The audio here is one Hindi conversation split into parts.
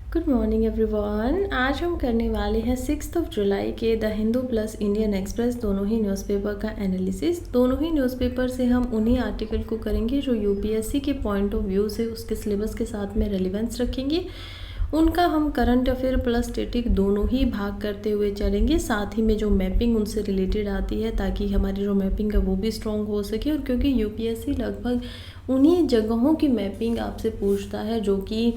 Good morning everyone. आज हम करने वाले हैं 6 जुलाई के the Hindu plus Indian express दोनों ही न्यूज़पेपर का एनालिसिस। दोनों ही न्यूज़पेपर से हम उन्हीं आर्टिकल को करेंगे जो यूपीएससी के पॉइंट ऑफ व्यू से उसके सिलेबस के साथ में रेलिवेंस रखेंगे। उनका हम करंट अफेयर प्लस स्टैटिक दोनों ही भाग करते हुए चलेंगे, साथ ही में जो मैपिंग उनसे रिलेटेड आती है ताकि हमारी जो मैपिंग है वो भी स्ट्रॉन्ग हो सके। और क्योंकि यूपीएससी लगभग उन्हीं जगहों की मैपिंग आपसे पूछता है जो कि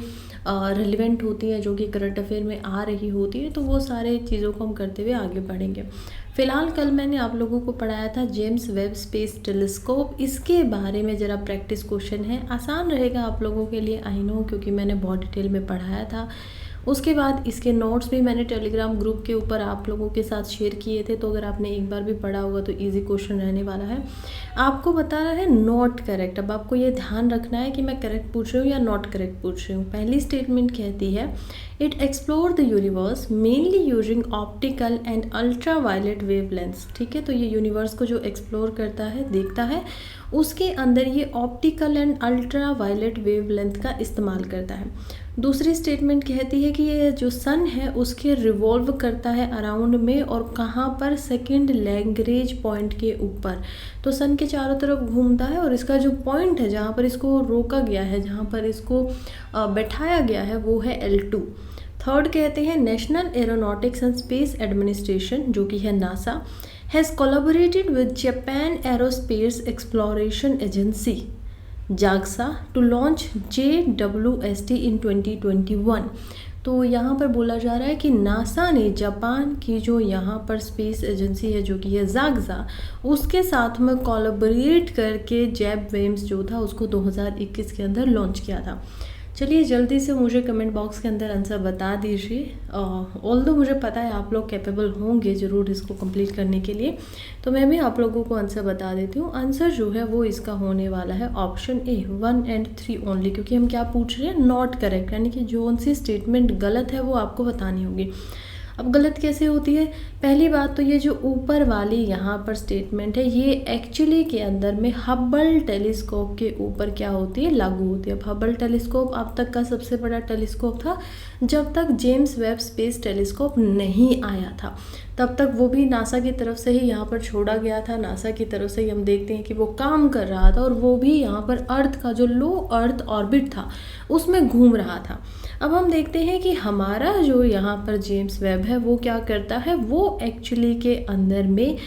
रेलिवेंट होती है, जो कि करंट अफेयर में आ रही होती है, तो वो सारे चीज़ों को हम करते हुए आगे बढ़ेंगे। फ़िलहाल कल मैंने आप लोगों को पढ़ाया था जेम्स वेब स्पेस टेलीस्कोप। इसके बारे में ज़रा प्रैक्टिस क्वेश्चन है, आसान रहेगा आप लोगों के लिए, आई नो, क्योंकि मैंने बहुत डिटेल में पढ़ाया था। उसके बाद इसके नोट्स भी मैंने टेलीग्राम ग्रुप के ऊपर आप लोगों के साथ शेयर किए थे, तो अगर आपने एक बार भी पढ़ा होगा तो इजी क्वेश्चन रहने वाला है। आपको बताना है नॉट करेक्ट। अब आपको ये ध्यान रखना है कि मैं करेक्ट पूछ रही हूँ या नॉट करेक्ट पूछ रही हूँ। पहली स्टेटमेंट कहती है it explore the universe mainly using optical and ultra violet wavelengths. ठीक है, तो ये यूनिवर्स को जो एक्सप्लोर करता है, देखता है, उसके अंदर ये optical and ultra violet wavelength का इस्तेमाल करता है। दूसरी स्टेटमेंट कहती है कि ये जो सन है उसके रिवॉल्व करता है अराउंड में, और कहाँ पर, सेकंड लैग्रेंज पॉइंट के ऊपर। तो सन के चारों तरफ घूमता है और इसका जो पॉइंट है जहाँ पर इसको रोका गया है, जहाँ पर इसको बैठाया गया है, वो है L2। थर्ड कहते हैं National Aeronautics and Space Administration, जो कि है NASA, has collaborated with Japan Aerospace Exploration Agency JAXA to launch JWST in 2021। तो यहाँ पर बोला जा रहा है कि नासा ने जापान की जो यहाँ पर स्पेस एजेंसी है, जो कि है जाग्सा, उसके साथ में कोलैबोरेट करके जेबवेम्स जो था उसको 2021 के अंदर लॉन्च किया था। चलिए जल्दी से मुझे कमेंट बॉक्स के अंदर आंसर बता दीजिए। ऑल्दो मुझे पता है आप लोग कैपेबल होंगे ज़रूर इसको कंप्लीट करने के लिए, तो मैं भी आप लोगों को आंसर बता देती हूँ। आंसर जो है वो इसका होने वाला है ऑप्शन ए 1 और 3 ओनली, क्योंकि हम क्या पूछ रहे हैं, नॉट करेक्ट, यानी कि जो सी स्टेटमेंट गलत है वो आपको बतानी होगी। अब गलत कैसे होती है? पहली बात तो ये जो ऊपर वाली यहाँ पर स्टेटमेंट है, ये एक्चुअली के अंदर में हबल टेलीस्कोप के ऊपर क्या होती है, लागू होती है। अब हबल टेलीस्कोप अब तक का सबसे बड़ा टेलीस्कोप था जब तक जेम्स वेब स्पेस टेलीस्कोप नहीं आया था। तब तक वो भी नासा की तरफ से ही यहाँ पर छोड़ा गया था। नासा की तरफ से ही हम देखते हैं कि वो काम कर रहा था, और वो भी यहाँ पर अर्थ का जो लो अर्थ ऑर्बिट था उसमें घूम रहा था। अब हम देखते हैं कि हमारा जो यहाँ पर जेम्स वेब है वो क्या करता है, वो एक्चुअली के अंदर में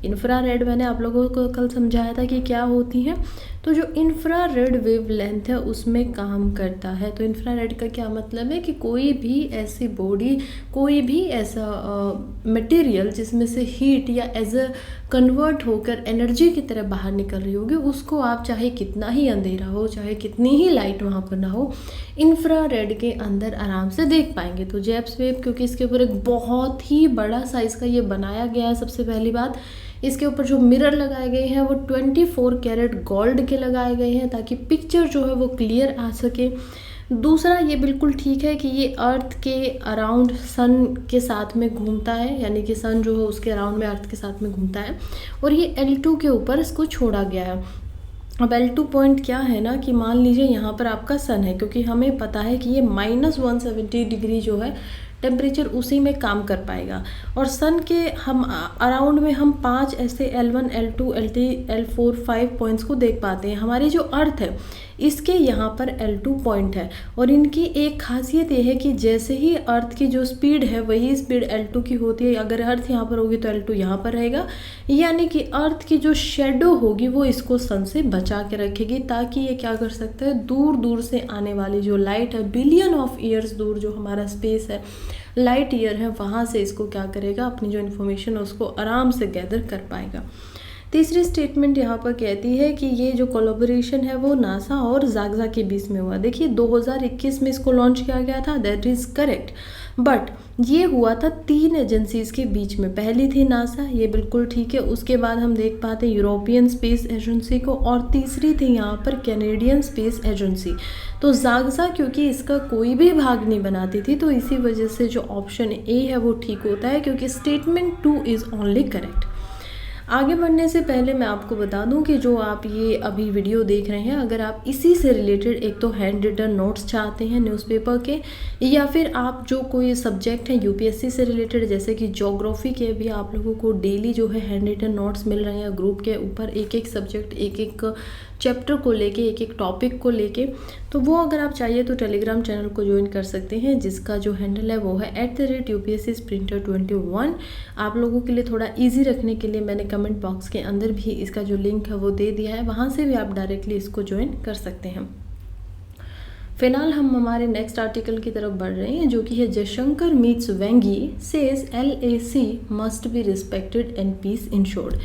इंफ्रारेड मैंने आप लोगों को कल समझाया था कि क्या होती है। तो जो इंफ्रारेड वेवलेंथ है उसमें काम करता है। तो इंफ्रारेड का क्या मतलब है कि कोई भी ऐसी बॉडी, कोई भी ऐसा मटेरियल जिसमें से हीट या एज अ कन्वर्ट होकर एनर्जी की तरह बाहर निकल रही होगी, उसको आप चाहे कितना ही अंधेरा हो, चाहे कितनी ही लाइट वहाँ पर ना हो, इंफ्रारेड के अंदर आराम से देख पाएंगे। तो जेम्स वेब, क्योंकि इसके ऊपर एक बहुत ही बड़ा साइज़ का ये बनाया गया है, सबसे पहली बात इसके ऊपर जो मिरर लगाए गए हैं वो 24 कैरेट गोल्ड के लगाए गए हैं ताकि पिक्चर जो है वो क्लियर आ सके। दूसरा, ये बिल्कुल ठीक है कि ये अर्थ के अराउंड सन के साथ में घूमता है, यानी कि सन जो है उसके अराउंड में अर्थ के साथ में घूमता है, और ये L2 के ऊपर इसको छोड़ा गया है। अब L2 पॉइंट क्या है ना, कि मान लीजिए यहाँ पर आपका सन है, क्योंकि हमें पता है कि ये -170 डिग्री जो है टेम्परेचर उसी में काम कर पाएगा, और सन के हम अराउंड में हम 5 ऐसे L1, L2, L3, L4, 5 points को देख पाते हैं। हमारी जो अर्थ है इसके यहाँ पर L2 पॉइंट है, और इनकी एक खासियत ये है कि जैसे ही अर्थ की जो स्पीड है वही स्पीड L2 की होती है। अगर अर्थ यहाँ पर होगी तो L2 यहाँ पर रहेगा, यानी कि अर्थ की जो शेडो होगी वो इसको सन से बचा के रखेगी, ताकि ये क्या कर सकता है, दूर दूर से आने वाली जो लाइट है, बिलियन ऑफ ईयर्स दूर जो हमारा स्पेस है, लाइट ईयर है, वहाँ से इसको क्या करेगा, अपनी जो इन्फॉर्मेशन है उसको आराम से गैदर कर पाएगा। तीसरी स्टेटमेंट यहाँ पर कहती है कि ये जो कोलैबोरेशन है वो नासा और जाग्सा के बीच में हुआ। देखिए 2021 में इसको लॉन्च किया गया था, दैट इज़ करेक्ट, बट ये हुआ था 3 एजेंसीज़ के बीच में। पहली थी नासा, ये बिल्कुल ठीक है। उसके बाद हम देख पाते हैं यूरोपियन स्पेस एजेंसी को, और तीसरी थी यहाँ पर कैनेडियन स्पेस एजेंसी। तो जाग्सा क्योंकि इसका कोई भी भाग नहीं बनाती थी, तो इसी वजह से जो ऑप्शन ए है वो ठीक होता है, क्योंकि स्टेटमेंट 2 इज़ ओनली करेक्ट। आगे बढ़ने से पहले मैं आपको बता दूं कि जो आप ये अभी वीडियो देख रहे हैं, अगर आप इसी से रिलेटेड एक तो हैंड रिटन नोट्स चाहते हैं न्यूज़पेपर के, या फिर आप जो कोई सब्जेक्ट है यूपीएससी से रिलेटेड जैसे कि ज्योग्राफी के भी आप लोगों को डेली जो है हैंड रिटन नोट्स मिल रहे हैं ग्रुप के ऊपर, एक एक सब्जेक्ट एक एक चैप्टर को लेके, एक एक टॉपिक को लेके, तो वो अगर आप चाहिए तो टेलीग्राम चैनल को ज्वाइन कर सकते हैं, जिसका जो हैंडल है वो है @UPSC Sprinter 21। आप लोगों के लिए थोड़ा इजी रखने के लिए मैंने कमेंट बॉक्स के अंदर भी इसका जो लिंक है वो दे दिया है, वहाँ से भी आप डायरेक्टली इसको ज्वाइन कर सकते हैं। फिलहाल हम हमारे नेक्स्ट आर्टिकल की तरफ बढ़ रहे हैं, जो कि है Jaishankar meets Wang Yi says LAC must be respected and peace ensured.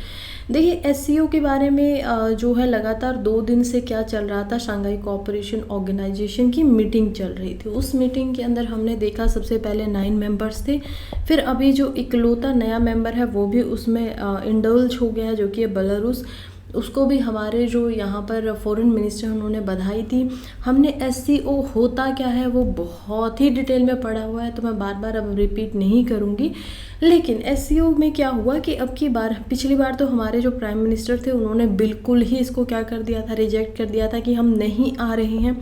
देखिए SCO के बारे में जो है लगातार 2 दिन से क्या चल रहा था, शंघाई कोऑपरेशन ऑर्गेनाइजेशन की मीटिंग चल रही थी। उस मीटिंग के अंदर हमने देखा सबसे पहले 9 मेंबर्स थे, फिर अभी जो इकलौता नया मेंबर है वो भी उसमें इंडल्ज हो गया है, जो कि है बेलारूस। उसको भी हमारे जो यहाँ पर फॉरेन मिनिस्टर उन्होंने बधाई दी। हमने SCO होता क्या है वो बहुत ही डिटेल में पढ़ा हुआ है, तो मैं बार बार अब रिपीट नहीं करूँगी। लेकिन SCO में क्या हुआ कि अब की बार, पिछली बार तो हमारे जो प्राइम मिनिस्टर थे उन्होंने बिल्कुल ही इसको क्या कर दिया था, रिजेक्ट कर दिया था कि हम नहीं आ रहे हैं।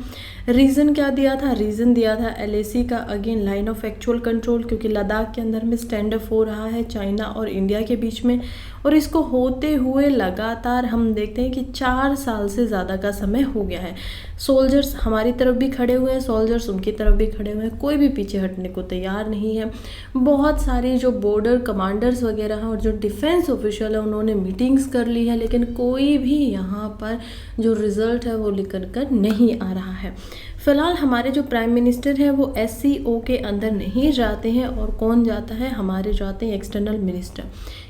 रीज़न क्या दिया था, रीज़न दिया था LAC का again line of actual control, क्योंकि लद्दाख के अंदर में स्टैंड अप हो रहा है चाइना और इंडिया के बीच में, और इसको होते हुए लगातार हम देखते हैं कि 4 साल से ज़्यादा का समय हो गया है। सोल्जर्स हमारी तरफ भी खड़े हुए हैं, सोल्जर्स उनकी तरफ भी खड़े हुए हैं, कोई भी पीछे हटने को तैयार नहीं है। बहुत सारी जो बॉर्डर कमांडर्स वगैरह हैं और जो डिफेंस ऑफिशियल है उन्होंने मीटिंग्स कर ली है, लेकिन कोई भी यहाँ पर जो रिज़ल्ट है वो निकल कर नहीं आ रहा है। फिलहाल हमारे जो प्राइम मिनिस्टर हैं वो SCO के अंदर नहीं जाते हैं, और कौन जाता है, हमारे जाते हैं एक्सटर्नल मिनिस्टर।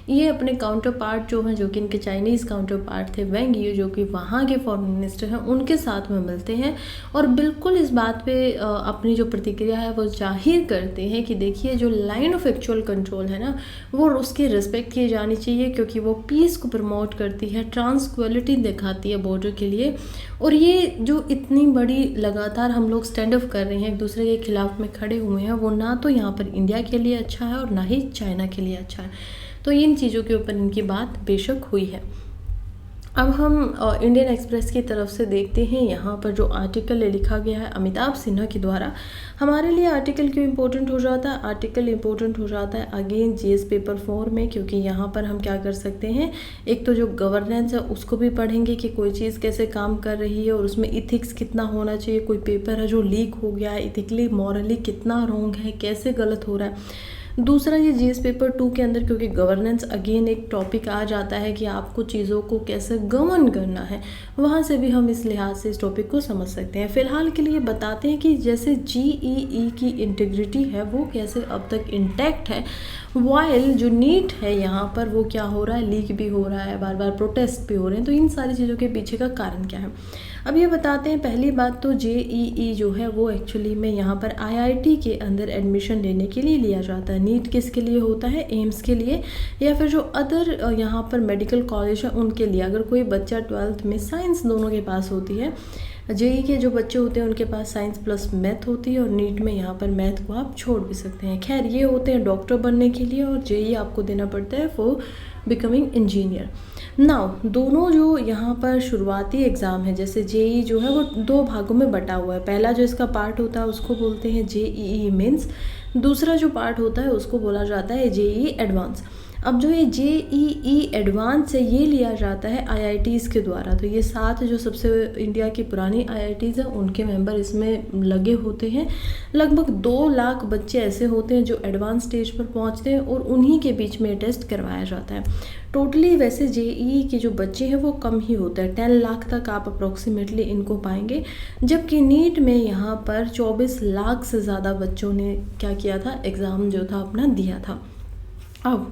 ये अपने काउंटर पार्ट जो हैं, जो कि इनके चाइनीज़ काउंटर पार्ट थे वेंग यी, जो कि वहाँ के फॉरेन मिनिस्टर हैं, उनके साथ में मिलते हैं और बिल्कुल इस बात पे अपनी जो प्रतिक्रिया है वो जाहिर करते हैं कि देखिए जो लाइन ऑफ एक्चुअल कंट्रोल है ना, वो उसकी रिस्पेक्ट की जानी चाहिए, क्योंकि वो पीस को प्रमोट करती है, ट्रांसक्वलिटी दिखाती है बॉर्डर के लिए। और ये जो इतनी बड़ी लगातार हम लोग स्टैंड अप कर रहे हैं, एक दूसरे के खिलाफ में खड़े हुए हैं, वो ना तो यहाँ पर इंडिया के लिए अच्छा है और ना ही चाइना के लिए अच्छा है। तो इन चीज़ों के ऊपर इनकी बात बेशक हुई है। अब हम इंडियन एक्सप्रेस की तरफ से देखते हैं, यहाँ पर जो आर्टिकल लिखा गया है अमिताभ सिन्हा के द्वारा। हमारे लिए आर्टिकल क्यों इम्पोर्टेंट हो जाता है, आर्टिकल इम्पोर्टेंट हो जाता है अगेन GS पेपर 4 में, क्योंकि यहाँ पर हम क्या कर सकते हैं, एक तो जो गवर्नेंस है उसको भी पढ़ेंगे कि कोई चीज़ कैसे काम कर रही है और उसमें इथिक्स कितना होना चाहिए। कोई पेपर है जो लीक हो गया है, इथिकली मॉरली कितना रॉन्ग है, कैसे गलत हो रहा है। दूसरा ये GS पेपर 2 के अंदर, क्योंकि गवर्नेंस अगेन एक टॉपिक आ जाता है कि आपको चीज़ों को कैसे गवर्न करना है, वहाँ से भी हम इस लिहाज से इस टॉपिक को समझ सकते हैं। फ़िलहाल के लिए बताते हैं कि जैसे GEE की इंटीग्रिटी है वो कैसे अब तक इंटैक्ट है, वाइल जो नीट है यहाँ पर वो क्या हो रहा है, लीक भी हो रहा है, बार बार प्रोटेस्ट भी हो रहे हैं। तो इन सारी चीज़ों के पीछे का कारण क्या है, अब ये बताते हैं। पहली बात तो JEE जो है वो एक्चुअली में यहाँ पर IIT के अंदर एडमिशन लेने के लिए लिया जाता है। नीट किसके लिए होता है, एम्स के लिए, या फिर जो अदर यहाँ पर मेडिकल कॉलेज है उनके लिए। अगर कोई बच्चा 12th में साइंस दोनों के पास होती है, JEE के जो बच्चे होते हैं उनके पास साइंस प्लस मैथ होती है, और नीट में यहाँ पर मैथ को आप छोड़ भी सकते हैं। खैर ये होते हैं डॉक्टर बनने के लिए, और JEE आपको देना पड़ता है फॉर बिकमिंग इंजीनियर। नाउ दोनों जो यहाँ पर शुरुआती एग्ज़ाम है, जैसे JEE जो है वो 2 भागों में बटा हुआ है। पहला जो इसका पार्ट होता है उसको बोलते हैं JEE मेंस, दूसरा जो पार्ट होता है उसको बोला जाता है JEE एडवांस। अब जो ये JEE एडवांस है ये लिया जाता है IITs के द्वारा। तो ये 7 जो सबसे इंडिया की पुरानी IITs हैं उनके मेंबर इसमें लगे होते हैं। लगभग 2 लाख बच्चे ऐसे होते हैं जो एडवांस स्टेज पर पहुंचते हैं, और उन्हीं के बीच में टेस्ट करवाया जाता है। टोटली वैसे JEE के जो बच्चे हैं वो कम ही होता है, 10 लाख तक आप अप्रोक्सीमेटली इनको पाएंगे, जबकि नीट में यहाँ पर 24 लाख से ज़्यादा बच्चों ने क्या किया था, एग्ज़ाम जो था अपना दिया था। अब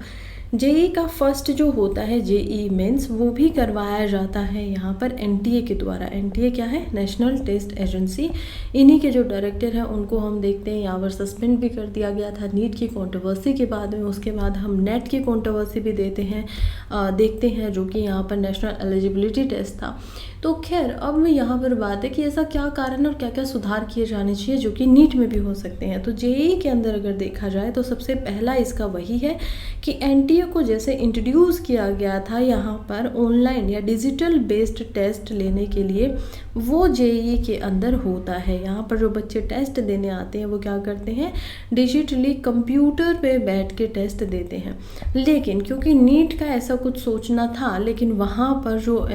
JEE का फर्स्ट जो होता है JEE मेंस, वो भी करवाया जाता है यहाँ पर NTA के द्वारा। NTA क्या है, नेशनल टेस्ट एजेंसी। इन्हीं के जो डायरेक्टर हैं उनको हम देखते हैं यहाँ पर सस्पेंड भी कर दिया गया था नीट की कंट्रोवर्सी के बाद में। उसके बाद हम नेट की कंट्रोवर्सी भी देखते हैं, जो कि यहाँ पर नेशनल एलिजिबिलिटी टेस्ट था। तो खैर अब यहाँ पर बात है कि ऐसा क्या कारण और क्या क्या सुधार किए जाने चाहिए जो कि नीट में भी हो सकते हैं। तो जेईई के अंदर अगर देखा जाए तो सबसे पहला इसका वही है कि एनटीए को जैसे इंट्रोड्यूस किया गया था यहाँ पर ऑनलाइन या डिजिटल बेस्ड टेस्ट लेने के लिए, वो जेईई के अंदर होता है। यहाँ पर जो बच्चे टेस्ट देने आते हैं वो क्या करते हैं, डिजिटली कंप्यूटर पे बैठ के टेस्ट देते हैं। लेकिन क्योंकि नीट का ऐसा कुछ सोचना था, लेकिन वहाँ पर जो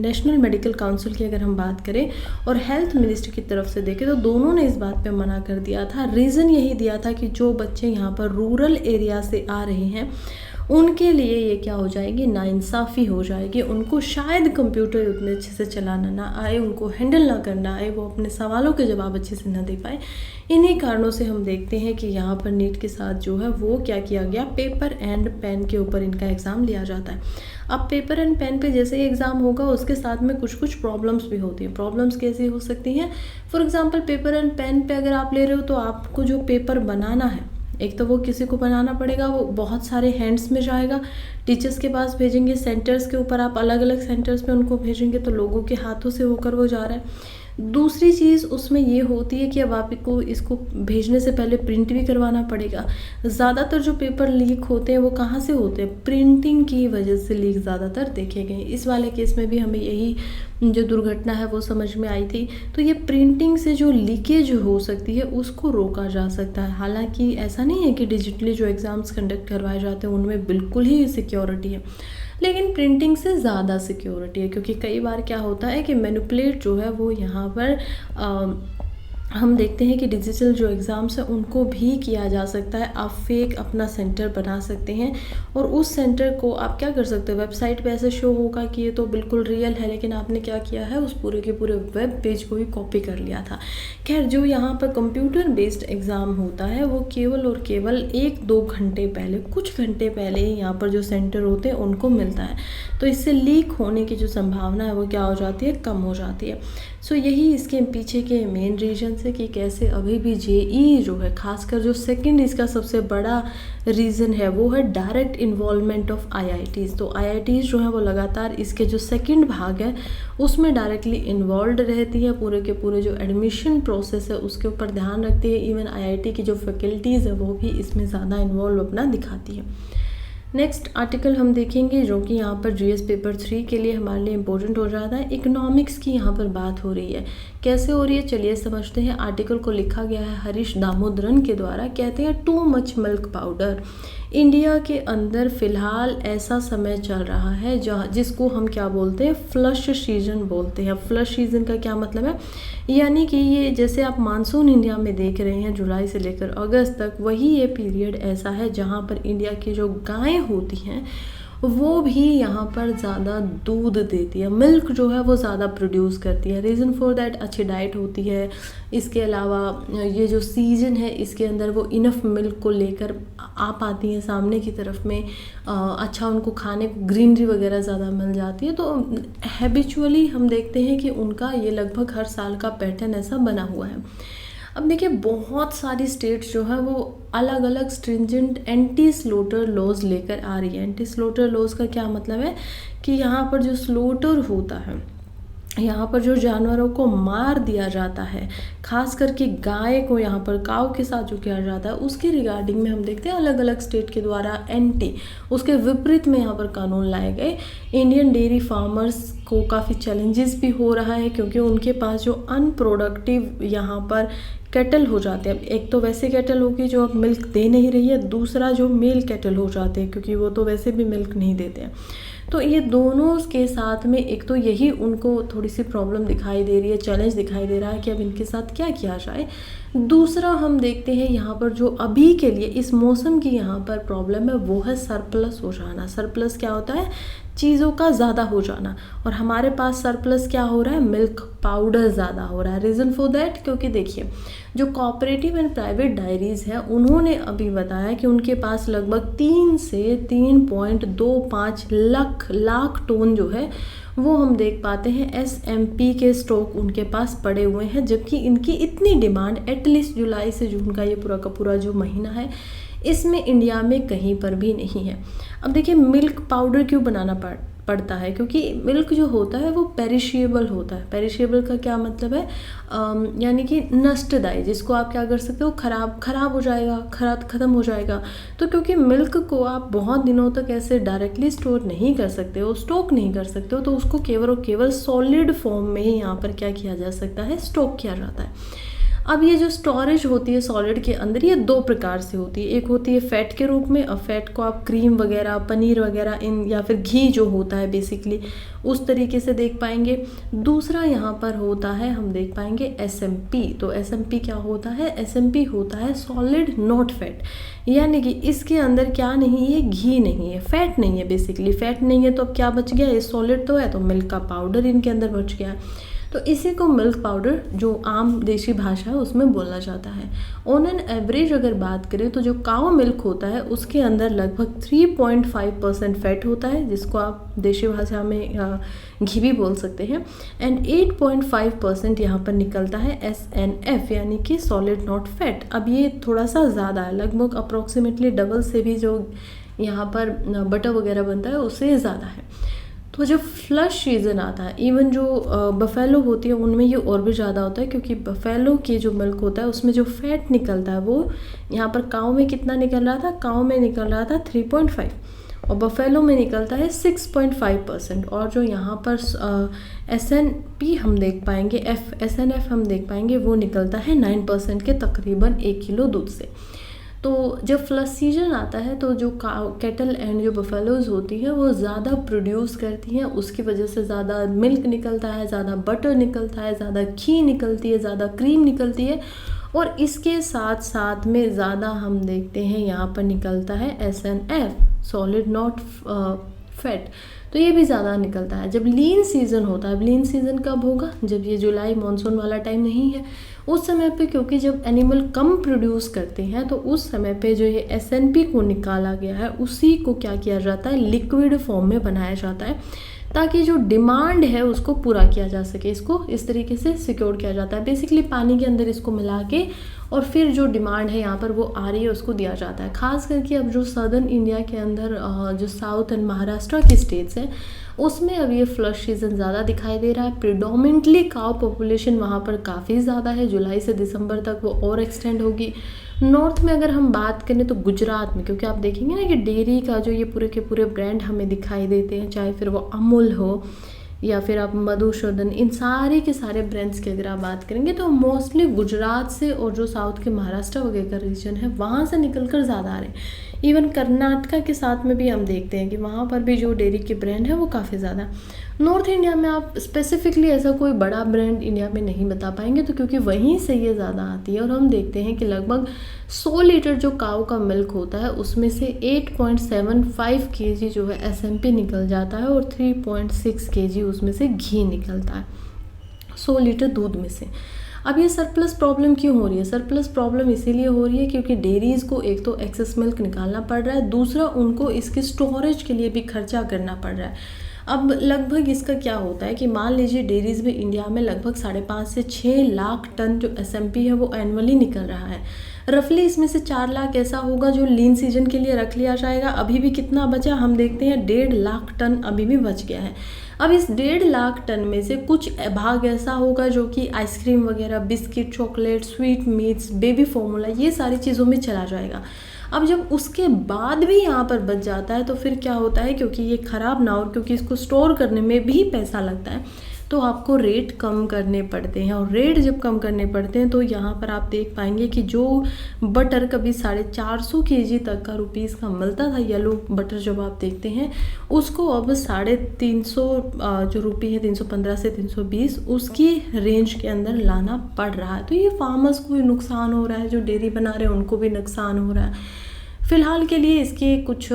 नेशनल मेडिकल काउंसिल की अगर हम बात करें और हेल्थ मिनिस्ट्री की तरफ से देखें तो दोनों ने इस बात पे मना कर दिया था। रीज़न यही दिया था कि जो बच्चे यहाँ पर रूरल एरिया से आ रहे हैं उनके लिए ये क्या हो जाएगी, नाइंसाफ़ी हो जाएगी। उनको शायद कंप्यूटर उतने अच्छे से चलाना ना आए, उनको हैंडल ना करना आए, वो अपने सवालों के जवाब अच्छे से ना दे पाए। इन्हीं कारणों से हम देखते हैं कि यहाँ पर नीट के साथ जो है वो क्या किया गया, पेपर एंड पेन के ऊपर इनका एग्ज़ाम लिया जाता है। अब पेपर एंड पेन पे जैसे ही एग्ज़ाम होगा उसके साथ में कुछ कुछ प्रॉब्लम्स भी होती हैं। प्रॉब्लम्स कैसी हो सकती हैं, for example paper and pen पे अगर आप ले रहे हो तो आपको जो पेपर बनाना है, एक तो वो किसी को बनाना पड़ेगा, वो बहुत सारे हैंड्स में जाएगा, टीचर्स के पास भेजेंगे, सेंटर्स के ऊपर आप अलग अलग सेंटर्स में उनको भेजेंगे तो लोगों के हाथों से होकर वो जा रहा है। दूसरी चीज़ उसमें ये होती है कि अब आपको इसको भेजने से पहले प्रिंट भी करवाना पड़ेगा। ज़्यादातर जो पेपर लीक होते हैं वो कहाँ से होते हैं, प्रिंटिंग की वजह से लीक ज़्यादातर देखे गए। इस वाले केस में भी हमें यही जो दुर्घटना है वो समझ में आई थी। तो ये प्रिंटिंग से जो लीकेज हो सकती है उसको रोका जा सकता है। हालांकि ऐसा नहीं है कि डिजिटली जो एग्ज़ाम्स कंडक्ट करवाए जाते हैं उनमें बिल्कुल ही सिक्योरिटी है, लेकिन प्रिंटिंग से ज़्यादा सिक्योरिटी है। क्योंकि कई बार क्या होता है कि मैनिपुलेट जो है वो यहाँ पर हम देखते हैं कि डिजिटल जो एग्ज़ाम्स हैं उनको भी किया जा सकता है। आप फेक अपना सेंटर बना सकते हैं और उस सेंटर को आप क्या कर सकते हो, वेबसाइट पे ऐसे शो होगा कि ये तो बिल्कुल रियल है, लेकिन आपने क्या किया है, उस पूरे के पूरे वेब पेज को ही कॉपी कर लिया था। खैर जो यहाँ पर कंप्यूटर बेस्ड एग्ज़ाम होता है वो केवल और केवल 1-2 घंटे पहले, कुछ घंटे पहले ही यहाँ पर जो सेंटर होते हैं उनको मिलता है। तो इससे लीक होने की जो संभावना है वो क्या हो जाती है, कम हो जाती है। सो यही इसके पीछे के मेन रीजन है कि कैसे अभी भी जेईई जो है, खासकर जो सेकंड इसका सबसे बड़ा रीज़न है वो है डायरेक्ट इन्वॉल्वमेंट ऑफ आईआईटीज़। तो आईआईटीज़ जो है वो लगातार इसके जो सेकंड भाग है उसमें डायरेक्टली इन्वॉल्व रहती है। पूरे के पूरे जो एडमिशन प्रोसेस है उसके ऊपर ध्यान रखती है। इवन आईआईटी की जो फैकल्टीज़ है वो भी इसमें ज़्यादा इन्वॉल्व अपना दिखाती है। नेक्स्ट आर्टिकल हम देखेंगे जो कि यहाँ पर जीएस पेपर 3 के लिए हमारे लिए इम्पोर्टेंट हो जाता है। इकोनॉमिक्स की यहाँ पर बात हो रही है। कैसे हो रही है चलिए समझते हैं। आर्टिकल को लिखा गया है हरीश दामोदरन के द्वारा। कहते हैं too much milk powder. India के अंदर फ़िलहाल ऐसा समय चल रहा है जहाँ जिसको हम क्या बोलते हैं, फ्लश सीजन बोलते हैं। फ्लश सीजन का क्या मतलब है, यानी कि ये जैसे आप मानसून इंडिया में देख रहे हैं जुलाई से लेकर अगस्त तक, वही ये पीरियड ऐसा है जहाँ पर इंडिया की जो गायें होती हैं वो भी यहाँ पर ज़्यादा दूध देती है, मिल्क जो है वो ज़्यादा प्रोड्यूस करती है। रीज़न फॉर दैट अच्छी डाइट होती है। इसके अलावा ये जो सीज़न है इसके अंदर वो इनफ मिल्क को लेकर आ पाती हैं सामने की तरफ में। अच्छा उनको खाने को ग्रीनरी वगैरह ज़्यादा मिल जाती है। तो हैबिचुअली हम देखते हैं कि उनका ये लगभग हर साल का पैटर्न ऐसा बना हुआ है। अब देखिए बहुत सारी स्टेट्स जो है वो अलग अलग स्ट्रिंजेंट एंटी स्लोटर लॉज लेकर आ रही है। एंटी स्लोटर लॉज का क्या मतलब है कि यहाँ पर जो स्लोटर होता है, यहाँ पर जो जानवरों को मार दिया जाता है, खास करके गाय को यहाँ पर काऊ के साथ जो किया जाता है उसके रिगार्डिंग में हम देखते हैं अलग अलग स्टेट के द्वारा एंटी, उसके विपरीत में यहाँ पर कानून लाए गए। इंडियन डेयरी फार्मर्स को काफ़ी चैलेंजेस भी हो रहा है क्योंकि उनके पास जो अनप्रोडक्टिव यहाँ पर कैटल हो जाते हैं। एक तो वैसे कैटल होगी जो अब मिल्क दे नहीं रही है, दूसरा जो मेल कैटल हो जाते हैं क्योंकि वो तो वैसे भी मिल्क नहीं देते हैं। तो ये दोनों के साथ में एक तो यही उनको थोड़ी सी प्रॉब्लम दिखाई दे रही है, चैलेंज दिखाई दे रहा है कि अब इनके साथ क्या किया जाए। दूसरा हम देखते हैं यहाँ पर जो अभी के लिए इस मौसम की यहाँ पर प्रॉब्लम है वो है सरप्लस हो जाना। सरप्लस क्या होता है, चीज़ों का ज़्यादा हो जाना, और हमारे पास सरप्लस क्या हो रहा है, मिल्क पाउडर ज़्यादा हो रहा है। रीज़न फॉर दैट क्योंकि देखिए जो कोऑपरेटिव एंड प्राइवेट डायरीज़ हैं उन्होंने अभी बताया कि उनके पास लगभग 3 से 3.25 लाख टन जो है वो हम देख पाते हैं एसएमपी के स्टॉक उनके पास पड़े हुए हैं, जबकि इनकी इतनी डिमांड एटलीस्ट जुलाई से जून का ये पूरा का पूरा जो महीना है इसमें इंडिया में कहीं पर भी नहीं है। अब देखिए मिल्क पाउडर क्यों बनाना पड़ता है, क्योंकि मिल्क जो होता है वो पेरिशेबल होता है। पेरिशेबल का क्या मतलब है, यानी कि नष्टदायी, जिसको आप क्या कर सकते हो, खराब हो जाएगा, ख़त्म हो जाएगा। तो क्योंकि मिल्क को आप बहुत दिनों तक ऐसे डायरेक्टली स्टोर नहीं कर सकते हो, स्टॉक नहीं कर सकते हो, तो उसको केवल और केवल सॉलिड फॉर्म में ही यहाँ पर क्या किया जा सकता है, स्टॉक किया जाता है। अब ये जो स्टोरेज होती है सॉलिड के अंदर, ये दो प्रकार से होती है। एक होती है फैट के रूप में, और फैट को आप क्रीम वगैरह, पनीर वगैरह इन, या फिर घी जो होता है बेसिकली, उस तरीके से देख पाएंगे। दूसरा यहाँ पर होता है, हम देख पाएंगे SMP। तो SMP क्या होता है, SMP होता है सॉलिड नॉट फैट, यानी कि इसके अंदर क्या नहीं है, घी नहीं है, फैट नहीं है। बेसिकली फैट नहीं है तो अब क्या बच गया, ये सॉलिड तो है, तो मिल्क का पाउडर इनके अंदर बच गया है। तो इसी को मिल्क पाउडर जो आम देशी भाषा है उसमें बोला जाता है। ऑन एन एवरेज अगर बात करें तो जो काऊ मिल्क होता है उसके अंदर लगभग 3.5% फैट होता है, जिसको आप देशी भाषा में घी भी बोल सकते हैं। एंड 8.5% यहाँ पर निकलता है SNF, यानी कि सॉलिड नॉट फैट। अब ये थोड़ा सा ज़्यादा है, लगभग अप्रोक्सीमेटली डबल से भी जो यहाँ पर बटर वगैरह बनता है उससे ज़्यादा है। तो जब फ्लश सीज़न आता है, इवन जो बफेलो होती है उनमें ये और भी ज़्यादा होता है, क्योंकि बफेलो की जो मिल्क होता है उसमें जो फैट निकलता है वो यहाँ पर काऊ में कितना निकल रहा था, काऊ में निकल रहा था 3.5, और बफेलो में निकलता है 6.5%। और जो यहाँ पर SNP हम देख पाएंगे, SNF हम देख पाएंगे, वो निकलता है 9% के तकरीबन 1 किलो दूध से। तो जब फ्लश सीजन आता है तो जो कैटल एंड जो बफेलोज होती हैं वो ज़्यादा प्रोड्यूस करती हैं, उसकी वजह से ज़्यादा मिल्क निकलता है, ज़्यादा बटर निकलता है, ज़्यादा घी निकलती है, ज़्यादा क्रीम निकलती है, और इसके साथ साथ में ज़्यादा हम देखते हैं यहाँ पर निकलता है SNF, सॉलिड नॉट फैट। तो ये भी ज़्यादा निकलता है। जब लीन सीज़न होता है, लीन सीज़न कब होगा, जब ये जुलाई मानसून वाला टाइम नहीं है, उस समय पे, क्योंकि जब एनिमल कम प्रोड्यूस करते हैं तो उस समय पे जो ये SNP को निकाला गया है उसी को क्या किया जाता है, लिक्विड फॉर्म में बनाया जाता है, ताकि जो डिमांड है उसको पूरा किया जा सके। इसको इस तरीके से सिक्योर किया जाता है, बेसिकली पानी के अंदर इसको मिला के, और फिर जो डिमांड है यहाँ पर वो आ रही है उसको दिया जाता है। खास करके अब जो सदर्न इंडिया के अंदर जो साउथ एंड महाराष्ट्र की स्टेट्स हैं उसमें अब ये फ्लश सीज़न ज़्यादा दिखाई दे रहा है। प्रिडोमिनेटली काउ पॉपुलेशन वहाँ पर काफ़ी ज़्यादा है, जुलाई से दिसंबर तक वो और एक्सटेंड होगी। नॉर्थ में अगर हम बात करें तो गुजरात में, क्योंकि आप देखेंगे ना कि डेयरी का जो ये पूरे के पूरे ब्रांड हमें दिखाई देते हैं, चाहे फिर वो अमूल हो या फिर आप मधुसूदन, इन सारे के सारे ब्रांड्स की अगर आप बात करेंगे तो मोस्टली गुजरात से और जो साउथ के महाराष्ट्र वगैरह का रीजन है वहाँ से निकल कर ज़्यादा आ रहे हैं। इवन कर्नाटका के साथ में भी हम देखते हैं कि वहाँ पर भी जो डेयरी के ब्रांड है वो काफ़ी ज़्यादा। नॉर्थ इंडिया में आप स्पेसिफिकली ऐसा कोई बड़ा ब्रांड इंडिया में नहीं बता पाएंगे, तो क्योंकि वहीं से ये ज़्यादा आती है। और हम देखते हैं कि लगभग 100 लीटर जो काऊ का मिल्क होता है उसमें से 8.75 kg जो है SMP निकल जाता है, और 3.6 kg उसमें से घी निकलता है 100 लीटर दूध में से। अब ये सरप्लस प्रॉब्लम क्यों हो रही है? सरप्लस प्रॉब्लम इसीलिए हो रही है क्योंकि डेयरीज़ को एक तो एक्सेस मिल्क निकालना पड़ रहा है, दूसरा उनको इसके स्टोरेज के लिए भी खर्चा करना पड़ रहा है। अब लगभग इसका क्या होता है कि मान लीजिए डेयरीज़ में इंडिया में लगभग 5.5 से 6 लाख टन जो SMP है वो एनुअली निकल रहा है। रफली इसमें से 4 लाख ऐसा होगा जो लीन सीजन के लिए रख लिया जाएगा। अभी भी कितना बचा हम देखते हैं, 1.5 लाख टन अभी भी बच गया है। अब इस 1.5 लाख टन में से कुछ भाग ऐसा होगा जो कि आइसक्रीम वगैरह, biscuit, chocolate, sweet meets, baby formula, ये सारी चीज़ों में चला जाएगा। अब जब उसके बाद भी यहाँ पर बच जाता है तो फिर क्या होता है, क्योंकि ये ख़राब ना हो, क्योंकि इसको स्टोर करने में भी पैसा लगता है, तो आपको रेट कम करने पड़ते हैं। और रेट जब कम करने पड़ते हैं तो यहाँ पर आप देख पाएंगे कि जो बटर कभी 450 kg तक का रुपीज़ का मिलता था, येलो बटर जब आप देखते हैं, उसको अब 350 जो रुपये है, 315 से 320, उसकी रेंज के अंदर लाना पड़ रहा है। तो ये फार्मर्स को भी नुकसान हो रहा है, जो डेयरी बना रहे हैं उनको भी नुकसान हो रहा है। फ़िलहाल के लिए इसके कुछ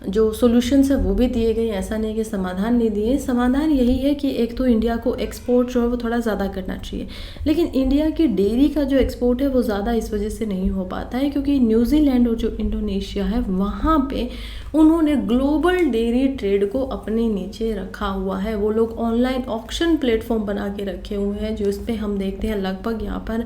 जो सॉल्यूशंस है वो भी दिए गए, ऐसा नहीं कि समाधान नहीं दिए। समाधान यही है कि एक तो इंडिया को एक्सपोर्ट जो है वो थोड़ा ज़्यादा करना चाहिए, लेकिन इंडिया की डेयरी का जो एक्सपोर्ट है वो ज़्यादा इस वजह से नहीं हो पाता है क्योंकि न्यूजीलैंड और जो इंडोनेशिया है वहाँ पे उन्होंने ग्लोबल डेयरी ट्रेड को अपने नीचे रखा हुआ है। वो लोग ऑनलाइन ऑक्शन प्लेटफॉर्म बना के रखे हुए हैं, जो इस पर हम देखते हैं लगभग यहाँ पर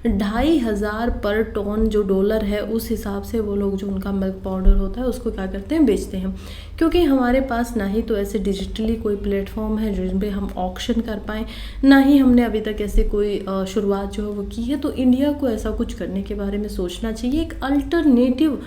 $2,500 पर टन जो डॉलर है उस हिसाब से वो लोग जो उनका मिल्क पाउडर होता है उसको क्या करते हैं, बेचते हैं। क्योंकि हमारे पास ना ही तो ऐसे डिजिटली कोई प्लेटफॉर्म है जिन पे हम ऑक्शन कर पाएँ, ना ही हमने अभी तक ऐसे कोई शुरुआत जो है वो की है। तो इंडिया को ऐसा कुछ करने के बारे में सोचना चाहिए। एक अल्टरनेटिव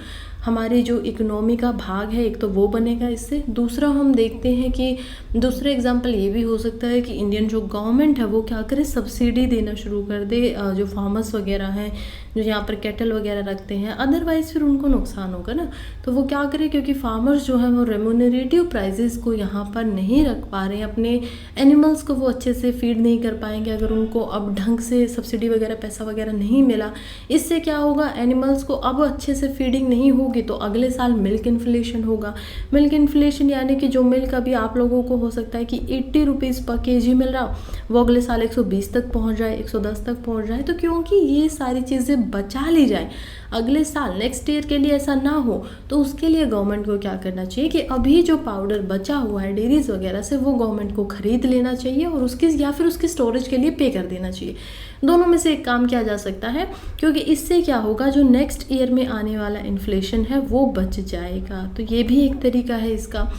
हमारी जो इकोनॉमी का भाग है एक तो वो बनेगा इससे। दूसरा हम देखते हैं कि दूसरा एग्जांपल ये भी हो सकता है कि इंडियन जो गवर्नमेंट है वो क्या करे, सब्सिडी देना शुरू कर दे जो फार्मर्स वगैरह हैं जो यहाँ पर कैटल वगैरह रखते हैं। अदरवाइज़ फिर उनको नुकसान होगा ना, तो वो क्या करे, क्योंकि फार्मर्स जो है वो रेम्यूनरेटिव प्राइजेस को यहाँ पर नहीं रख पा रहे हैं, अपने एनिमल्स को वो अच्छे से फीड नहीं कर पाएंगे अगर उनको अब ढंग से सब्सिडी वगैरह पैसा वगैरह नहीं मिला। इससे क्या होगा, एनिमल्स को अब अच्छे से फीडिंग नहीं होगी तो अगले साल मिल्क इन्फ्लेशन होगा। मिल्क इन्फ्लेशन यानी कि जो मिल्क अभी आप लोगों को हो सकता है कि 80 रुपीज़ पर kg मिल रहा, वो अगले साल 120 तक पहुँच जाए, 110 तक पहुँच जाए। तो क्योंकि ये सारी चीज़ें बचा ली जाए अगले साल नेक्स्ट ईयर के लिए ऐसा ना हो, तो उसके लिए गवर्नमेंट को क्या करना चाहिए कि अभी जो पाउडर बचा हुआ है डेयरीज वगैरह से वो गवर्नमेंट को खरीद लेना चाहिए और उसकी या फिर उसकी स्टोरेज के लिए पे कर देना चाहिए। दोनों में से एक काम किया जा सकता है, क्योंकि इससे क्या होगा, जो नेक्स्ट ईयर में आने वाला इन्फ्लेशन है वो बच जाएगा। तो ये भी एक तरीका है इसका।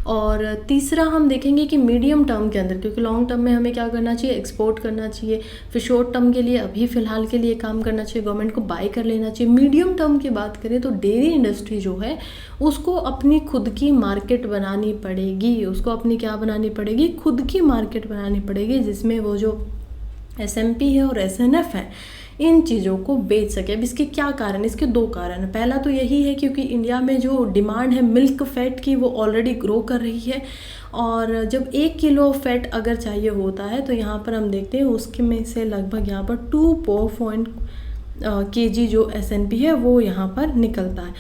और तीसरा हम देखेंगे कि मीडियम टर्म के अंदर, क्योंकि लॉन्ग टर्म में हमें क्या करना चाहिए, एक्सपोर्ट करना चाहिए। फिर शॉर्ट टर्म के लिए अभी फ़िलहाल के लिए काम करना चाहिए, गवर्नमेंट को बाय कर लेना चाहिए। मीडियम टर्म की बात करें तो डेयरी इंडस्ट्री जो है उसको अपनी खुद की मार्केट बनानी पड़ेगी। उसको अपनी क्या बनानी पड़ेगी, खुद की मार्केट बनानी पड़ेगी, जिसमें वो जो SMP है और SNF है इन चीज़ों को बेच सके। अब इसके क्या कारण, इसके दो कारण हैं। पहला तो यही है क्योंकि इंडिया में जो डिमांड है मिल्क फैट की वो ऑलरेडी ग्रो कर रही है, और जब 1 किलो फैट अगर चाहिए होता है तो यहाँ पर हम देखते हैं उसके में से लगभग यहाँ पर 2 kg जो SNP है वो यहाँ पर निकलता है।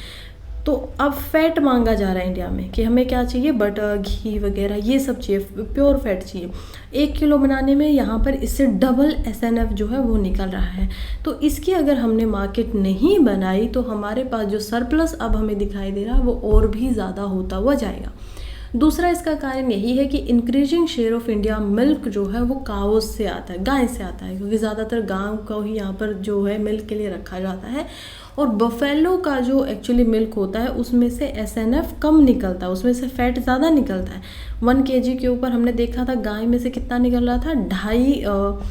तो अब फैट मांगा जा रहा है इंडिया में कि हमें क्या चाहिए, बटर घी वगैरह ये सब चाहिए, प्योर फैट चाहिए। 1 किलो बनाने में यहाँ पर इससे डबल SNF जो है वो निकल रहा है। तो इसकी अगर हमने मार्केट नहीं बनाई तो हमारे पास जो सरप्लस अब हमें दिखाई दे रहा है वो और भी ज़्यादा होता हुआ जाएगा। दूसरा इसका कारण यही है कि increasing share of India milk जो है वो काउस से आता है, गाय से आता है, क्योंकि ज़्यादातर गांव को ही यहाँ पर जो है मिल्क के लिए रखा जाता है। और बफेलो का जो एक्चुअली मिल्क होता है उसमें से SNF कम निकलता है, उसमें से फैट ज़्यादा निकलता है। 1 kg के ऊपर हमने देखा था गाय में से कितना निकल रहा था, 2.5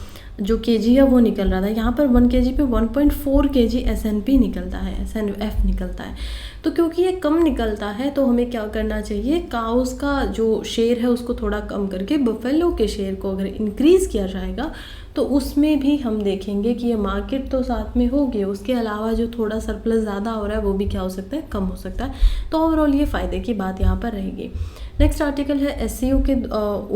जो kg है वो निकल रहा था। यहाँ पर 1 kg पे 1.4 kg SNP निकलता है, SNF निकलता है। तो क्योंकि ये कम निकलता है तो हमें क्या करना चाहिए, काउस का जो शेयर है उसको थोड़ा कम करके बफेलो के शेयर को अगर इंक्रीज़ किया जाएगा तो उसमें भी हम देखेंगे कि ये मार्केट तो साथ में होगी, उसके अलावा जो थोड़ा सरप्लस ज़्यादा हो रहा है वो भी क्या हो सकता है, कम हो सकता है। तो ओवरऑल ये फ़ायदे की बात यहाँ पर रहेगी। नेक्स्ट आर्टिकल है SCO के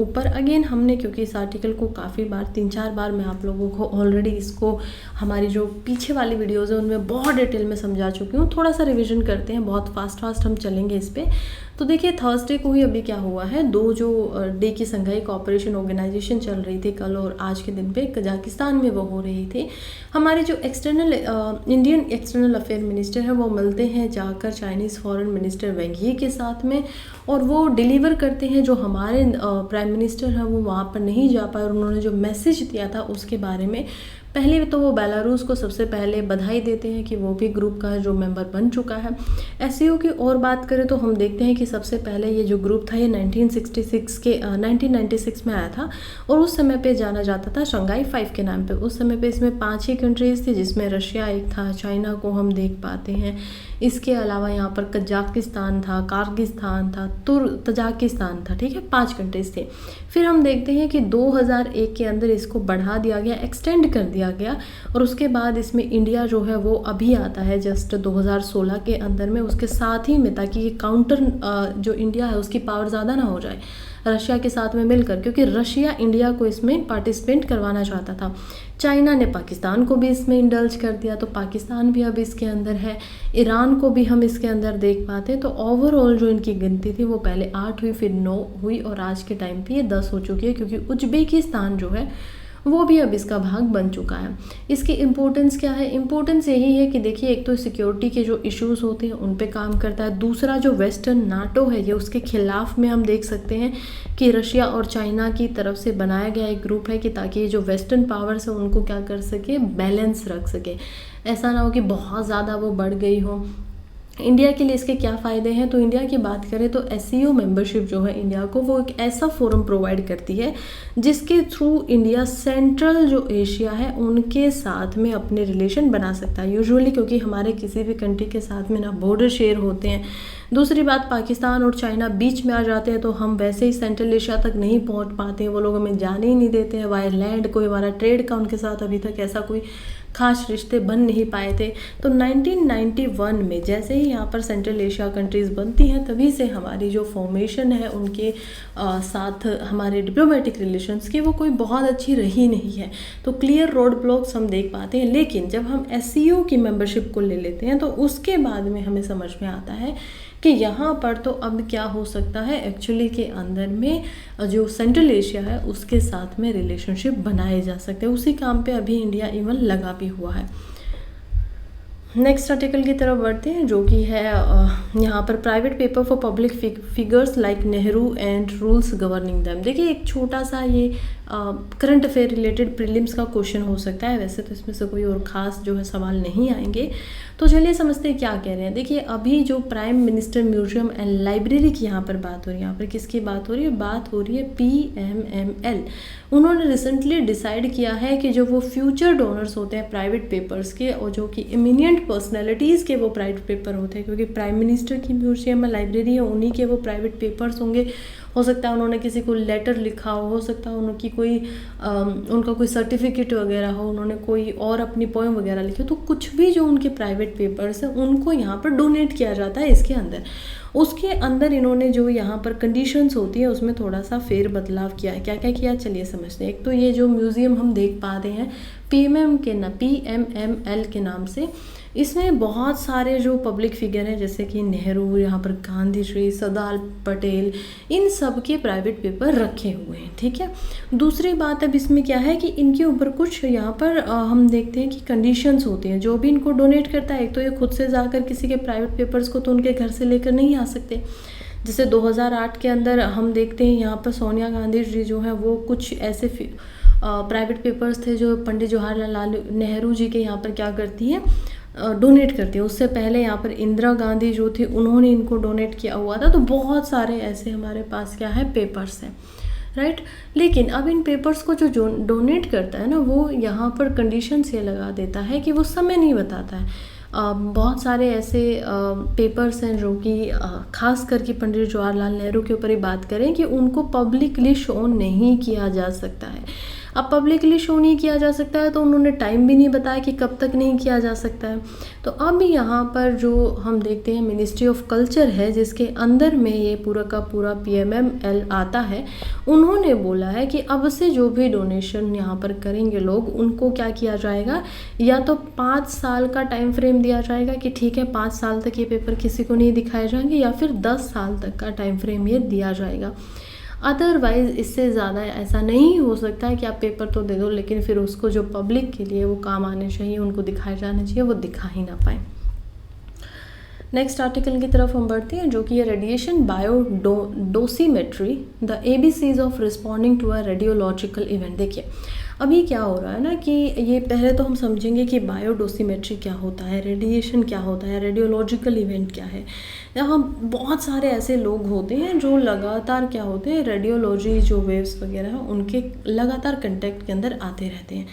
ऊपर। अगेन हमने क्योंकि इस आर्टिकल को काफ़ी बार 3-4 बार मैं आप लोगों को ऑलरेडी इसको हमारी जो पीछे वाली वीडियोज़ है उनमें बहुत डिटेल में समझा चुकी हूँ। थोड़ा सा रिविजन करते हैं, बहुत फास्ट हम चलेंगे इस पर। तो देखिए थर्सडे को ही अभी क्या हुआ है, 2 जो डे की संघाई कोऑपरेशन ऑर्गेनाइजेशन चल रही थी कल और आज के दिन पे कजाकिस्तान में वो हो रही थी। हमारे जो इंडियन एक्सटर्नल अफेयर मिनिस्टर है वो मिलते हैं जाकर चाइनीज़ फॉरेन मिनिस्टर वेंग यी के साथ में, और वो डिलीवर करते हैं जो हमारे प्राइम मिनिस्टर हैं वो वहाँ पर नहीं जा पाए और उन्होंने जो मैसेज दिया था उसके बारे में। पहले तो वो बेलारूस को सबसे पहले बधाई देते हैं कि वो भी ग्रुप का जो मेंबर बन चुका है। SCO की और बात करें तो हम देखते हैं कि सबसे पहले ये जो ग्रुप था ये 1996 में आया था और उस समय पे जाना जाता था शंघाई 5 के नाम पे। उस समय पे इसमें 5 ही कंट्रीज़ थी, जिसमें रशिया एक था, चाइना को हम देख पाते हैं, इसके अलावा यहाँ पर कजाकिस्तान था, किर्गिस्तान था, तजाकिस्तान था, ठीक है, 5 कंट्रीज़ थे। फिर हम देखते हैं कि 2001 के अंदर इसको बढ़ा दिया गया, एक्सटेंड कर दिया गया, और उसके बाद इसमें इंडिया जो है वो अभी आता है जस्ट 2016 के अंदर में, उसके साथ ही में, ताकि ये काउंटर जो इंडिया है उसकी पावर ज़्यादा ना हो जाए रशिया के साथ में मिलकर, क्योंकि रशिया इंडिया को इसमें पार्टिसिपेट करवाना चाहता था। चाइना ने पाकिस्तान को भी इसमें इंडल्ज कर दिया, तो पाकिस्तान भी अब इसके अंदर है। ईरान को भी हम इसके अंदर देख पाते हैं। तो ओवरऑल जो इनकी गिनती थी वो पहले 8 हुई, फिर 9 हुई, और आज के टाइम पे ये 10 हो चुकी है, क्योंकि उज्बेकिस्तान जो है वो भी अब इसका भाग बन चुका है। इसकी इम्पोर्टेंस क्या है? इम्पोर्टेंस यही है कि देखिए, एक तो सिक्योरिटी के जो इश्यूज़ होते हैं उन पे काम करता है, दूसरा जो वेस्टर्न नाटो है ये उसके खिलाफ में हम देख सकते हैं कि रशिया और चाइना की तरफ से बनाया गया एक ग्रुप है कि ताकि ये जो वेस्टर्न पावर्स है उनको क्या कर सके, बैलेंस रख सके, ऐसा ना हो कि बहुत ज़्यादा वो बढ़ गई हो। इंडिया के लिए इसके क्या फ़ायदे हैं? तो इंडिया की बात करें तो एससीओ मेंबरशिप जो है इंडिया को, वो एक ऐसा फोरम प्रोवाइड करती है जिसके थ्रू इंडिया सेंट्रल जो एशिया है उनके साथ में अपने रिलेशन बना सकता है। यूजुअली क्योंकि हमारे किसी भी कंट्री के साथ में ना बॉर्डर शेयर होते हैं, दूसरी बात पाकिस्तान और चाइना बीच में आ जाते हैं तो हम वैसे ही सेंट्रल एशिया तक नहीं पहुंच पाते हैं, वो लोग हमें जाने ही नहीं देते हैं वाया लैंड। कोई हमारा ट्रेड का उनके साथ अभी तक ऐसा कोई खास रिश्ते बन नहीं पाए थे। तो 1991 में जैसे ही यहाँ पर सेंट्रल एशिया कंट्रीज़ बनती हैं तभी से हमारी जो फॉर्मेशन है उनके साथ हमारे डिप्लोमेटिक रिलेशंस की वो कोई बहुत अच्छी रही नहीं है। तो क्लियर रोड ब्लॉक्स हम देख पाते हैं, लेकिन जब हम एससीओ की मेंबरशिप को ले लेते हैं तो उसके बाद में हमें समझ में आता है कि यहाँ पर तो अब क्या हो सकता है, एक्चुअली के अंदर में जो सेंट्रल एशिया है उसके साथ में रिलेशनशिप बनाए जा सकते हैं। उसी काम पे अभी इंडिया इवन लगा भी हुआ है। नेक्स्ट आर्टिकल की तरफ बढ़ते हैं जो कि है यहाँ पर private paper for public figures like Nehru and rules governing them. देखिए, एक छोटा सा ये करंट अफेयर रिलेटेड प्रीलिम्स का क्वेश्चन हो सकता है, वैसे तो इसमें से कोई और ख़ास जो है सवाल नहीं आएंगे। तो चलिए समझते हैं क्या कह रहे हैं। देखिए, अभी जो prime minister museum and library की यहाँ पर बात हो रही है, यहाँ पर किसकी बात हो रही है? बात हो रही है PMML। उन्होंने रिसेंटली डिसाइड किया है कि जो वो फ्यूचर डोनर्स होते हैं प्राइवेट पेपर्स के, और जो कि इमिनिएंट पर्सनैलिटीज़ के वो प्राइवेट पेपर होते हैं, क्योंकि प्राइम मिनिस्टर की म्यूजियम लाइब्रेरी है, उन्हीं के वो प्राइवेट पेपर्स होंगे। हो सकता है उन्होंने किसी को लेटर लिखा हो सकता है उनकी कोई उनका कोई सर्टिफिकेट वगैरह हो, उन्होंने कोई और अपनी पोएम वगैरह लिखी हो, तो कुछ भी जो उनके प्राइवेट पेपर्स हैं उनको यहाँ पर डोनेट किया जाता है इसके अंदर। उसके अंदर इन्होंने जो यहाँ पर कंडीशंस होती है उसमें थोड़ा सा फेर बदलाव किया है। क्या क्या किया, चलिए समझते हैं। एक तो ये जो म्यूज़ियम हम देख पा रहे हैं PMML के नाम से, इसमें बहुत सारे जो पब्लिक फिगर हैं जैसे कि नेहरू, यहाँ पर गांधी जी, सरदार पटेल, इन सब के प्राइवेट पेपर रखे हुए हैं। ठीक है। दूसरी बात अब इसमें क्या है कि इनके ऊपर कुछ यहाँ पर हम देखते हैं कि कंडीशंस होती हैं। जो भी इनको डोनेट करता है, एक तो ये खुद से जाकर किसी के प्राइवेट पेपर्स को तो उनके घर से लेकर नहीं आ सकते। जैसे 2008 के अंदर हम देखते हैं यहाँ पर सोनिया गांधी जी जो है वो कुछ ऐसे प्राइवेट पेपर्स थे जो पंडित जवाहरलाल नेहरू जी के यहाँ पर क्या करती हैं, डोनेट करती है। उससे पहले यहाँ पर इंदिरा गांधी जो थी उन्होंने इनको डोनेट किया हुआ था। तो बहुत सारे ऐसे हमारे पास क्या है, पेपर्स हैं, राइट। लेकिन अब इन पेपर्स को जो डोनेट करता है ना, वो यहाँ पर कंडीशंस ये लगा देता है कि वो समय नहीं बताता है। बहुत सारे ऐसे पेपर्स हैं जो कि खास करके पंडित जवाहरलाल नेहरू के ऊपर ही बात करें कि उनको पब्लिकली शो नहीं किया जा सकता है। अब पब्लिकली शो नहीं किया जा सकता है तो उन्होंने टाइम भी नहीं बताया कि कब तक नहीं किया जा सकता है। तो अब यहाँ पर जो हम देखते हैं मिनिस्ट्री ऑफ कल्चर है जिसके अंदर में ये पूरा का पूरा PMML आता है, उन्होंने बोला है कि अब से जो भी डोनेशन यहाँ पर करेंगे लोग, उनको क्या किया जाएगा, या तो 5 साल का टाइम फ्रेम दिया जाएगा कि ठीक है 5 साल तक ये पेपर किसी को नहीं दिखाए जाएंगे, या फिर 10 साल तक का टाइम फ्रेम ये दिया जाएगा। अदरवाइज़ इससे ज़्यादा ऐसा नहीं हो सकता है कि आप पेपर तो दे दो लेकिन फिर उसको जो पब्लिक के लिए वो काम आने चाहिए, उनको दिखाए जाने चाहिए, वो दिखा ही ना पाए। नेक्स्ट आर्टिकल की तरफ हम बढ़ते हैं जो कि है radiation biodosimetry, the ABCs of responding to a radiological event. देखिए, अभी क्या हो रहा है ना कि ये पहले तो हम समझेंगे कि बायोडोसीमेट्री क्या होता है, रेडिएशन क्या होता है, रेडियोलॉजिकल इवेंट क्या है। यहाँ बहुत सारे ऐसे लोग होते हैं जो लगातार क्या होते हैं, रेडियोलॉजी जो वेव्स वगैरह हैं उनके लगातार कंटेक्ट के अंदर आते रहते हैं।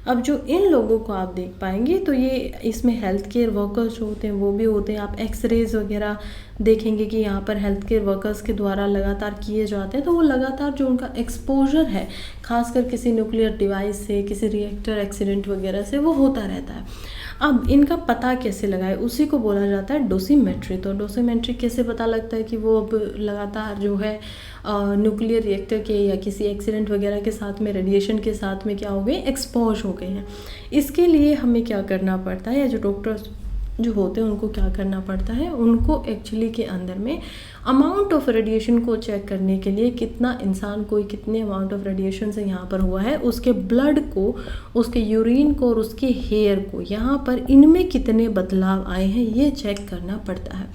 अब जो इन लोगों को आप देख पाएंगे तो ये इसमें हेल्थ केयर वर्कर्स जो होते हैं वो भी होते हैं। आप एक्सरेज वगैरह देखेंगे कि यहाँ पर हेल्थ केयर वर्कर्स के द्वारा लगातार किए जाते हैं, तो वो लगातार जो उनका एक्सपोजर है खासकर किसी न्यूक्लियर डिवाइस से, किसी रिएक्टर एक्सीडेंट वगैरह से, वो होता रहता है। अब इनका पता कैसे लगाए, उसी को बोला जाता है डोसीमेट्री। तो डोसीमेट्री कैसे पता लगता है कि वो अब लगातार जो है न्यूक्लियर रिएक्टर के या किसी एक्सीडेंट वगैरह के साथ में, रेडिएशन के साथ में क्या हो गए, एक्सपोज हो गए हैं। इसके लिए हमें क्या करना पड़ता है, या जो डॉक्टर्स जो होते हैं उनको क्या करना पड़ता है, उनको एक्चुअली के अंदर में अमाउंट ऑफ रेडिएशन को चेक करने के लिए कितना इंसान को कितने अमाउंट ऑफ रेडिएशन से यहाँ पर हुआ है, उसके ब्लड को, उसके यूरिन को और उसके हेयर को, यहाँ पर इनमें कितने बदलाव आए हैं ये चेक करना पड़ता है।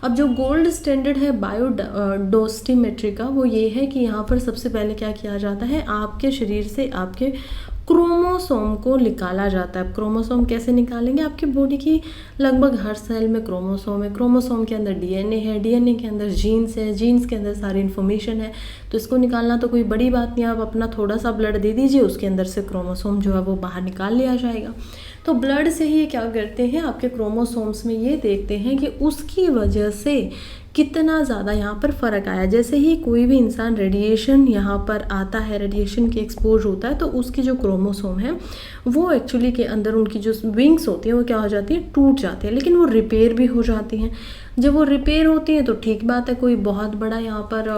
अब जो गोल्ड स्टैंडर्ड है बायोडोस्टिमेट्री का वो ये है कि यहाँ पर सबसे पहले क्या किया जाता है, आपके शरीर से आपके क्रोमोसोम को निकाला जाता है। क्रोमोसोम कैसे निकालेंगे, आपकी बॉडी की लगभग हर सेल में क्रोमोसोम है, क्रोमोसोम के अंदर डीएनए है, डीएनए के अंदर जीन्स है, जीन्स के अंदर सारी इन्फॉर्मेशन है। तो इसको निकालना तो कोई बड़ी बात नहीं, आप अपना थोड़ा सा ब्लड दे दीजिए, उसके अंदर से क्रोमोसोम जो है वो बाहर निकाल लिया जाएगा। तो ब्लड से ही क्या करते हैं, आपके क्रोमोसोम्स में ये देखते हैं कि उसकी वजह से कितना ज़्यादा यहाँ पर फ़र्क आया। जैसे ही कोई भी इंसान रेडिएशन यहाँ पर आता है, रेडिएशन के एक्सपोज होता है, तो उसकी जो क्रोमोसोम है वो एक्चुअली के अंदर उनकी जो विंग्स होती हैं वो क्या हो जाती है, टूट जाती है, लेकिन वो रिपेयर भी हो जाती हैं। जब वो रिपेयर होती है तो ठीक बात है, कोई बहुत बड़ा यहाँ पर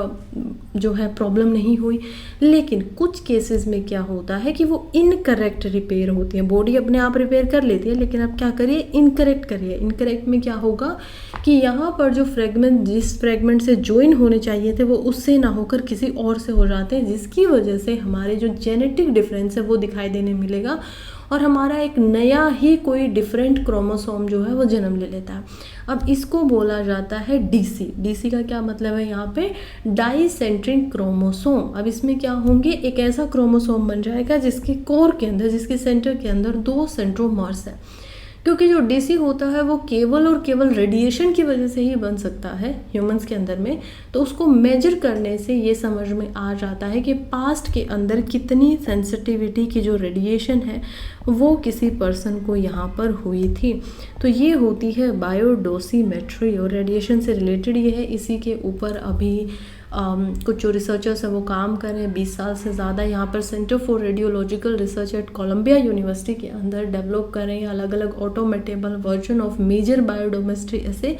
जो है प्रॉब्लम नहीं हुई। लेकिन कुछ केसेस में क्या होता है कि वो इनकरेक्ट रिपेयर होती है, बॉडी अपने आप रिपेयर कर लेती है, लेकिन अब क्या करिए, इनकरेक्ट करिए। इनकरेक्ट में क्या होगा कि यहाँ पर जो फ्रेगमेंट जिस फ्रेगमेंट से ज्वाइन होने चाहिए थे वो उससे ना होकर किसी और से हो जाते हैं, जिसकी वजह से हमारे जो जेनेटिक डिफरेंस है वो दिखाई देने मिलेगा और हमारा एक नया ही कोई डिफरेंट क्रोमोसोम जो है वो जन्म ले लेता है। अब इसको बोला जाता है डीसी। डीसी का क्या मतलब है, यहाँ पे डाइसेंट्रिक क्रोमोसोम। अब इसमें क्या होंगे, एक ऐसा क्रोमोसोम बन जाएगा जिसके कोर के अंदर, जिसके सेंटर के अंदर 2 सेंट्रोमर्स है। क्योंकि जो डीसी होता है वो केवल और केवल रेडिएशन की वजह से ही बन सकता है ह्यूमंस के अंदर में, तो उसको मेजर करने से ये समझ में आ जाता है कि पास्ट के अंदर कितनी सेंसिटिविटी की जो रेडिएशन है वो किसी पर्सन को यहाँ पर हुई थी। तो ये होती है बायोडोसीमेट्री और रेडिएशन से रिलेटेड ये है। इसी के ऊपर अभी कुछ जो रिसर्चर्स हैं वो काम कर रहे हैं 20 साल से ज़्यादा। यहाँ पर Center for Radiological Research at Columbia University के अंदर डेवलप कर रहे हैं अलग अलग automatable version of major biodosimetry ऐसे,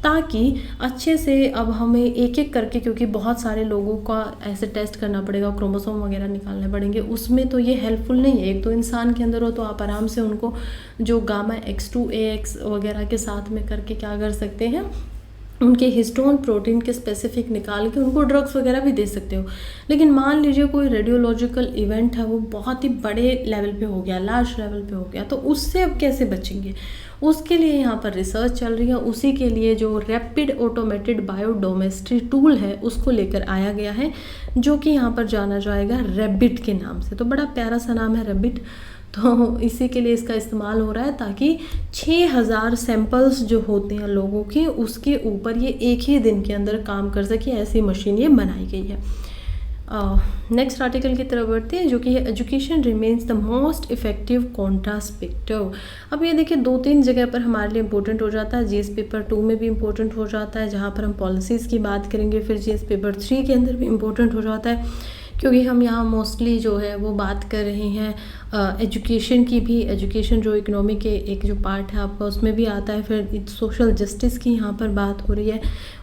ताकि अच्छे से अब हमें एक एक करके, क्योंकि बहुत सारे लोगों का ऐसे टेस्ट करना पड़ेगा, क्रोमोसोम वगैरह निकालने पड़ेंगे, उसमें तो ये हेल्पफुल नहीं है। एक तो इंसान के अंदर हो तो आप आराम से उनको जो गामा X2 AX वगैरह के साथ में करके क्या कर सकते हैं, उनके हिस्टोन प्रोटीन के स्पेसिफिक निकाल के उनको ड्रग्स वगैरह भी दे सकते हो। लेकिन मान लीजिए कोई रेडियोलॉजिकल इवेंट है वो बहुत ही बड़े लेवल पे हो गया, लार्ज लेवल पे हो गया, तो उससे अब कैसे बचेंगे, उसके लिए यहाँ पर रिसर्च चल रही है। उसी के लिए जो रैपिड ऑटोमेटेड बायोडोमेस्ट्री टूल है उसको लेकर आया गया है, जो कि यहाँ पर जाना जाएगा रैबिट के नाम से। तो बड़ा प्यारा सा नाम है रैबिट। तो इसी के लिए इसका इस्तेमाल हो रहा है ताकि 6000 सैंपल्स जो होते हैं लोगों के, उसके ऊपर ये एक ही दिन के अंदर काम कर सके, ऐसी मशीन ये बनाई गई है। नेक्स्ट आर्टिकल की तरफ बढ़ते हैं, जो कि है education remains the most effective contraceptive. अब ये देखिए 2-3 जगह पर हमारे लिए इंपॉर्टेंट हो जाता है। जीएस पेपर 2 में भी इंपॉर्टेंट हो जाता है, जहाँ पर हम पॉलिसीज़ की बात करेंगे। फिर जीएस पेपर 3 के अंदर भी इंपॉर्टेंट हो जाता है, क्योंकि हम यहाँ मोस्टली जो है वो बात कर रहे हैं एजुकेशन की भी। एजुकेशन जो इकोनॉमी के एक जो पार्ट है आपका उसमें भी आता है। फिर सोशल जस्टिस की यहाँ पर बात हो रही है।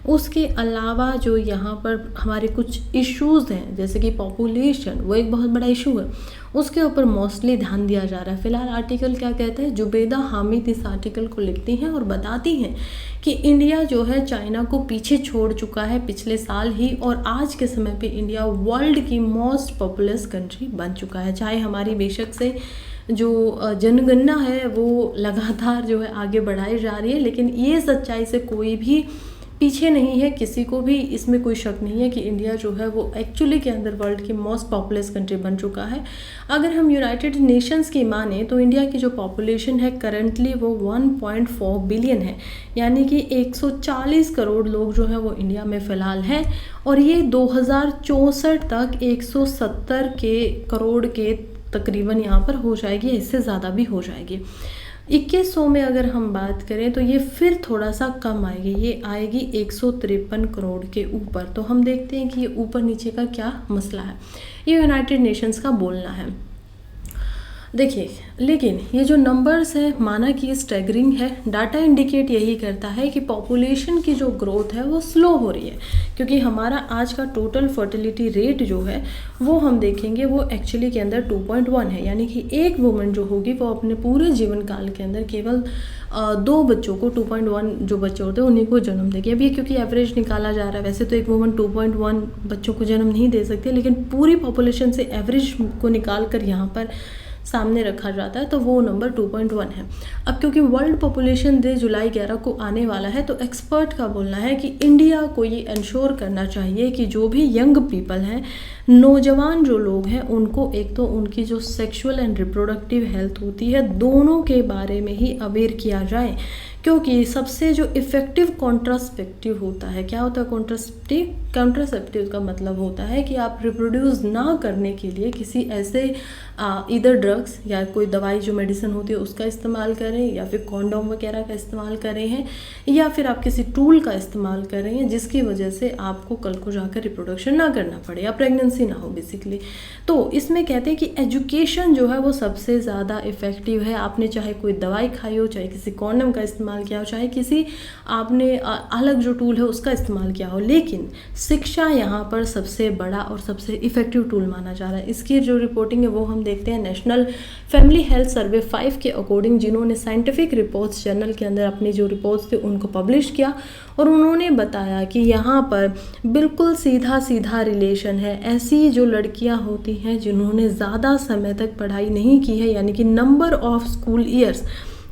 उसके अलावा जो यहाँ पर हमारे कुछ इश्यूज़ हैं, जैसे कि पॉपुलेशन, वो एक बहुत बड़ा इशू है, उसके ऊपर मोस्टली ध्यान दिया जा रहा है। फिलहाल आर्टिकल क्या कहता है, जुबेदा हामिद इस आर्टिकल को लिखती हैं और बताती हैं कि इंडिया जो है चाइना को पीछे छोड़ चुका है पिछले साल ही, और आज के समय पे इंडिया वर्ल्ड की मोस्ट पॉपुलस कंट्री बन चुका है। चाहे हमारी बेशक से जो जनगणना है वो लगातार जो है आगे बढ़ाई जा रही है, लेकिन ये सच्चाई से कोई भी पीछे नहीं है, किसी को भी इसमें कोई शक नहीं है कि इंडिया जो है वो एक्चुअली के अंदर वर्ल्ड की मोस्ट पॉपुलस कंट्री बन चुका है। अगर हम यूनाइटेड नेशंस की माने तो इंडिया की जो पॉपुलेशन है करंटली वो 1.4 बिलियन है, यानी कि 140 करोड़ लोग जो है वो इंडिया में फ़िलहाल हैं, और ये 2064 तक 170 करोड़ के तकरीबन यहाँ पर हो जाएगी, इससे ज़्यादा भी हो जाएगी। 2100 में अगर हम बात करें तो ये फिर थोड़ा सा कम आएगी, ये आएगी 153 करोड़ के ऊपर। तो हम देखते हैं कि ये ऊपर नीचे का क्या मसला है, ये यूनाइटेड नेशंस का बोलना है। देखिए, लेकिन ये जो नंबर्स हैं माना कि स्टैगरिंग है, डाटा इंडिकेट यही करता है कि पॉपुलेशन की जो ग्रोथ है वो स्लो हो रही है, क्योंकि हमारा आज का टोटल फर्टिलिटी रेट जो है वो हम देखेंगे वो एक्चुअली के अंदर 2.1 है, यानी कि एक वुमन जो होगी वो अपने पूरे जीवन काल के अंदर केवल 2 बच्चों को 2.1 जो बच्चे होते हैं उन्हीं को जन्म देगी। अब ये क्योंकि एवरेज निकाला जा रहा है, वैसे तो एक वुमन 2.1 बच्चों को जन्म नहीं दे सकती, लेकिन पूरी पॉपुलेशन से एवरेज को निकाल कर यहाँ पर सामने रखा जाता है तो वो नंबर 2.1 है। अब क्योंकि वर्ल्ड पॉपुलेशन डे जुलाई 11 को आने वाला है तो एक्सपर्ट का बोलना है कि इंडिया को ये इंश्योर करना चाहिए कि जो भी यंग पीपल हैं, नौजवान जो लोग हैं, उनको एक तो उनकी जो सेक्सुअल एंड रिप्रोडक्टिव हेल्थ होती है दोनों के बारे में ही अवेयर किया जाए, क्योंकि सबसे जो इफ़ेक्टिव कॉन्ट्रासेप्टिव होता है, क्या होता है कॉन्ट्रासेप्टिव का मतलब होता है कि आप रिप्रोड्यूस ना करने के लिए किसी ऐसे इधर ड्रग्स या कोई दवाई जो मेडिसिन होती है उसका इस्तेमाल करें, या फिर कॉन्डोम वगैरह का इस्तेमाल कर रहे हैं, या फिर आप किसी टूल का इस्तेमाल कर रहे हैं जिसकी वजह से आपको कल को जाकर रिप्रोडक्शन ना करना पड़े या प्रेगनेंसी ना हो बेसिकली। तो इसमें कहते हैं कि एजुकेशन जो है वो सबसे ज़्यादा इफ़ेक्टिव है। आपने चाहे कोई दवाई खाई हो, चाहे किसी कॉन्डोम का इस्तेमाल किया हो, चाहे किसी आपने अलग जो टूल है उसका इस्तेमाल किया हो, लेकिन शिक्षा यहाँ पर सबसे बड़ा और सबसे इफ़ेक्टिव टूल माना जा रहा है। इसकी जो रिपोर्टिंग है वो हम देखते हैं नेशनल फैमिली हेल्थ सर्वे 5 के अकॉर्डिंग, जिन्होंने साइंटिफिक रिपोर्ट्स जर्नल के अंदर अपनी जो रिपोर्ट्स थे उनको पब्लिश किया, और उन्होंने बताया कि यहाँ पर बिल्कुल सीधा सीधा रिलेशन है। ऐसी जो लड़कियाँ होती हैं जिन्होंने ज़्यादा समय तक पढ़ाई नहीं की है, यानी कि नंबर ऑफ स्कूल ईयर्स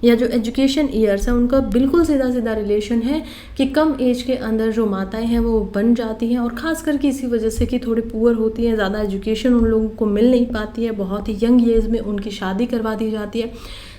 या जो एजुकेशन ईयर्स है उनका बिल्कुल सीधा सीधा रिलेशन है कि कम एज के अंदर जो माताएं हैं वो बन जाती हैं, और ख़ास करके इसी वजह से कि थोड़ी पुअर होती हैं, ज़्यादा एजुकेशन उन लोगों को मिल नहीं पाती है, बहुत ही यंग एज में उनकी शादी करवा दी जाती है।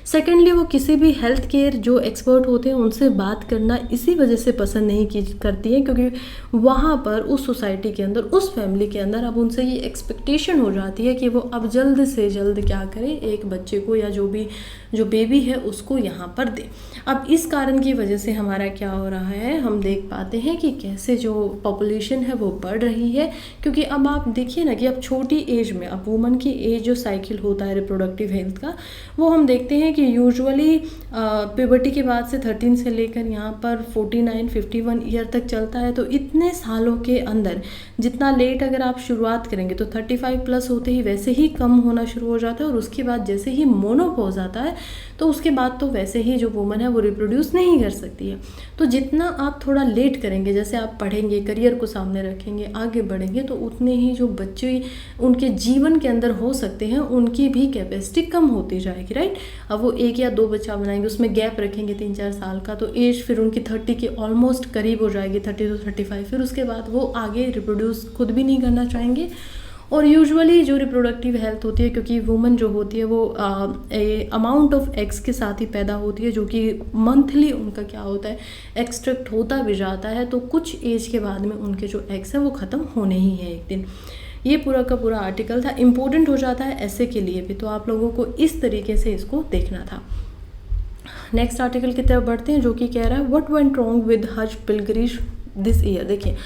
सेकेंडली, वो किसी भी हेल्थ केयर जो एक्सपर्ट होते हैं उनसे बात करना इसी वजह से पसंद नहीं करती है, क्योंकि वहाँ पर उस सोसाइटी के अंदर, उस फैमिली के अंदर अब उनसे ये एक्सपेक्टेशन हो जाती है कि वो अब जल्द से जल्द क्या करें, एक बच्चे को या जो बेबी है उसको यहाँ पर दे। अब इस कारण की वजह से हमारा क्या हो रहा है, हम देख पाते हैं कि कैसे जो पॉपुलेशन है वो बढ़ रही है, क्योंकि अब आप देखिए ना कि अब छोटी एज में, अब वुमन की एज जो साइकिल होता है रिप्रोडक्टिव हेल्थ का, वो हम देखते हैं कि यूजुअली प्यूबर्टी के बाद से 13 से लेकर यहाँ पर 49-51 ईयर तक चलता है। तो इतने सालों के अंदर जितना लेट अगर आप शुरुआत करेंगे तो 35 प्लस होते ही वैसे ही कम होना शुरू हो जाता है, और उसके बाद जैसे ही मोनोपॉज आता है तो उसके बाद तो वैसे ही जो वुमन है वो रिप्रोड्यूस नहीं कर सकती है। तो जितना आप थोड़ा लेट करेंगे, जैसे आप पढ़ेंगे, करियर को सामने रखेंगे, आगे बढ़ेंगे, तो उतने ही जो बच्चे उनके जीवन के अंदर हो सकते हैं उनकी भी कैपेसिटी कम होती जाएगी, राइट। अब वो 1 या 2 बच्चा बनाएंगे, उसमें गैप रखेंगे 3-4 साल का, तो एज फिर उनकी 30 के ऑलमोस्ट करीब हो जाएगी, 30 to 35। फिर उसके बाद वो आगे रिप्रोड्यूस खुद भी नहीं करना चाहेंगे। और यूजुअली जो रिप्रोडक्टिव हेल्थ होती है, क्योंकि वुमन जो होती है वो अमाउंट ऑफ एग्स के साथ ही पैदा होती है, जो कि मंथली उनका क्या होता है एक्सट्रैक्ट होता भी जाता है, तो कुछ एज के बाद में उनके जो एग्स हैं वो ख़त्म होने ही है एक दिन। ये पूरा का पूरा आर्टिकल था, इम्पोर्टेंट हो जाता है ऐसे के लिए भी, तो आप लोगों को इस तरीके से इसको देखना था। नेक्स्ट आर्टिकल की तरफ बढ़ते हैं, जो कि कह रहा है व्हाट वेंट रॉन्ग विद हज पिलग्रिमेज दिस ईयर। देखिए,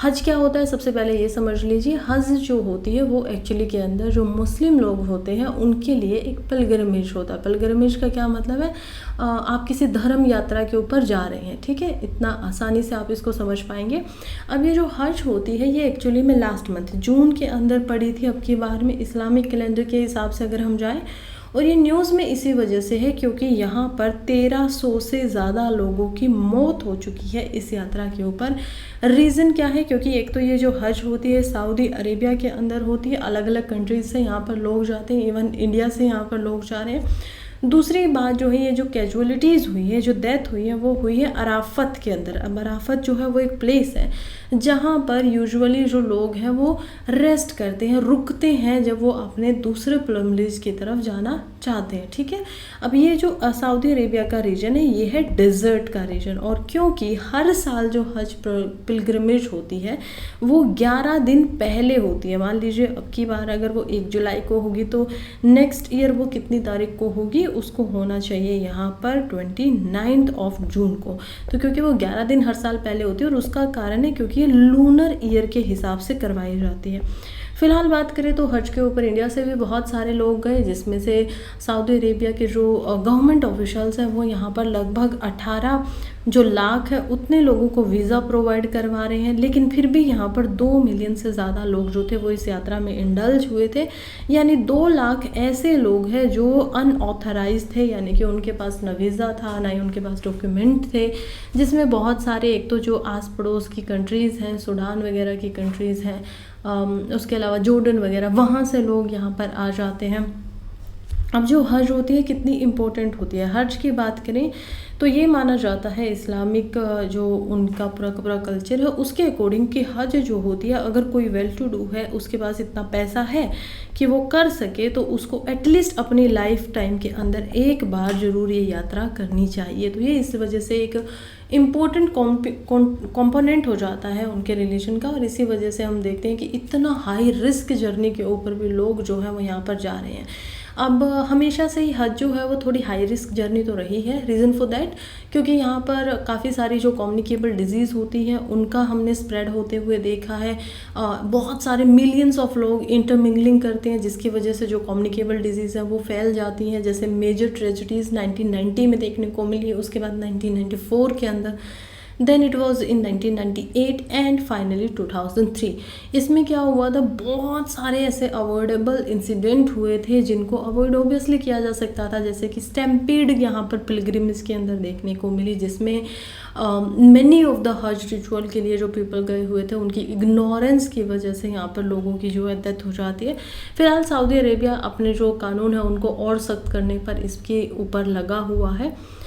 हज क्या होता है, सबसे पहले ये समझ लीजिए। हज जो होती है वो एक्चुअली के अंदर जो मुस्लिम लोग होते हैं उनके लिए एक पिलग्रिमेज होता है। पिलग्रिमेज का क्या मतलब है, आप किसी धर्म यात्रा के ऊपर जा रहे हैं, ठीक है, इतना आसानी से आप इसको समझ पाएंगे। अब ये जो हज होती है ये एक्चुअली में लास्ट मंथ जून के अंदर पड़ी थी। अब की बार में इस्लामिक कैलेंडर के हिसाब से अगर हम जाएँ, और ये न्यूज़ में इसी वजह से है क्योंकि यहाँ पर 1300 से ज़्यादा लोगों की मौत हो चुकी है इस यात्रा के ऊपर। रीज़न क्या है, क्योंकि एक तो ये जो हज होती है सऊदी अरेबिया के अंदर होती है, अलग अलग कंट्रीज से यहाँ पर लोग जाते हैं, इवन इंडिया से यहाँ पर लोग जा रहे हैं। दूसरी बात जो है, ये जो कैजुअलिटीज़ हुई है, जो डेथ हुई है, वो हुई है अराफत के अंदर। अब अराफत जो है वो एक प्लेस है जहाँ पर यूजुअली जो लोग हैं वो रेस्ट करते हैं, रुकते हैं जब वो अपने दूसरे पिलग्रिमेज की तरफ जाना चाहते हैं, ठीक है। अब ये जो सऊदी अरेबिया का रीजन है ये है डेजर्ट का रीजन, और क्योंकि हर साल जो हज पिलग्रिमेज होती है वो 11 दिन पहले होती है। मान लीजिए अब की बार अगर वो 1 जुलाई को होगी तो नेक्स्ट ईयर वो कितनी तारीख को होगी, उसको होना चाहिए यहाँ पर 29 जून को। तो क्योंकि वो 11 दिन हर साल पहले होती है, और उसका कारण है क्योंकि ये लूनर ईयर के हिसाब से करवाई जाती है। फ़िलहाल बात करें तो हज के ऊपर इंडिया से भी बहुत सारे लोग गए, जिसमें से सऊदी अरेबिया के जो गवर्नमेंट ऑफिशियल्स हैं वो यहाँ पर लगभग 18 जो लाख है उतने लोगों को वीज़ा प्रोवाइड करवा रहे हैं। लेकिन फिर भी यहाँ पर 2 मिलियन से ज़्यादा लोग जो थे वो इस यात्रा में इंडल्ज हुए थे, यानी 2 लाख ऐसे लोग हैं जो अनऑथराइज थे, यानी कि उनके पास ना वीज़ा था ना ही उनके पास डॉक्यूमेंट थे, जिसमें बहुत सारे एक तो जो आस पड़ोस की कंट्रीज़ हैं, सूडान वगैरह की कंट्रीज़ हैं, उसके अलावा जॉर्डन वगैरह, वहाँ से लोग यहाँ पर आ जाते हैं। अब जो हज होती है कितनी इम्पोर्टेंट होती है, हज की बात करें तो ये माना जाता है इस्लामिक जो उनका पूरा कल्चर है उसके अकॉर्डिंग कि हज जो होती है, अगर कोई वेल टू डू है, उसके पास इतना पैसा है कि वो कर सके, तो उसको एटलीस्ट अपनी लाइफ टाइम के अंदर एक बार ज़रूर ये यात्रा करनी चाहिए। तो ये इस वजह से एक इम्पोर्टेंट कंपोनेंट हो जाता है उनके रिलीजन का, और इसी वजह से हम देखते हैं कि इतना हाई रिस्क जर्नी के ऊपर भी लोग जो है वो यहाँ पर जा रहे हैं। अब हमेशा से ही हज जो है वो थोड़ी हाई रिस्क जर्नी तो रही है। रीज़न फॉर दैट क्योंकि यहाँ पर काफ़ी सारी जो कम्युनिकेबल डिजीज़ होती हैं उनका हमने स्प्रेड होते हुए देखा है। बहुत सारे मिलियंस ऑफ लोग इंटरमिंगलिंग करते हैं, जिसकी वजह से जो कम्युनिकेबल डिजीज़ है वो फैल जाती हैं। जैसे मेजर ट्रेजिडीज़ 1990 में देखने को मिली, उसके बाद 1994 के अंदर, then it was in 1998 and finally 2003। इसमें क्या हुआ था, बहुत सारे ऐसे अवॉइडेबल इंसिडेंट हुए थे जिनको अवॉइड ऑब्वियसली किया जा सकता था, जैसे कि स्टैम्पीड यहाँ पर पिलग्रिमेज के अंदर देखने को मिली, जिसमें मैनी ऑफ द हज रिचुअल के लिए जो पीपल गए हुए थे उनकी इग्नोरेंस की वजह से यहाँ पर लोगों की जो है डेथ हो जाती है। फिलहाल सऊदी अरेबिया अपने जो कानून है उनको और सख्त करने पर इसके ऊपर लगा हुआ है।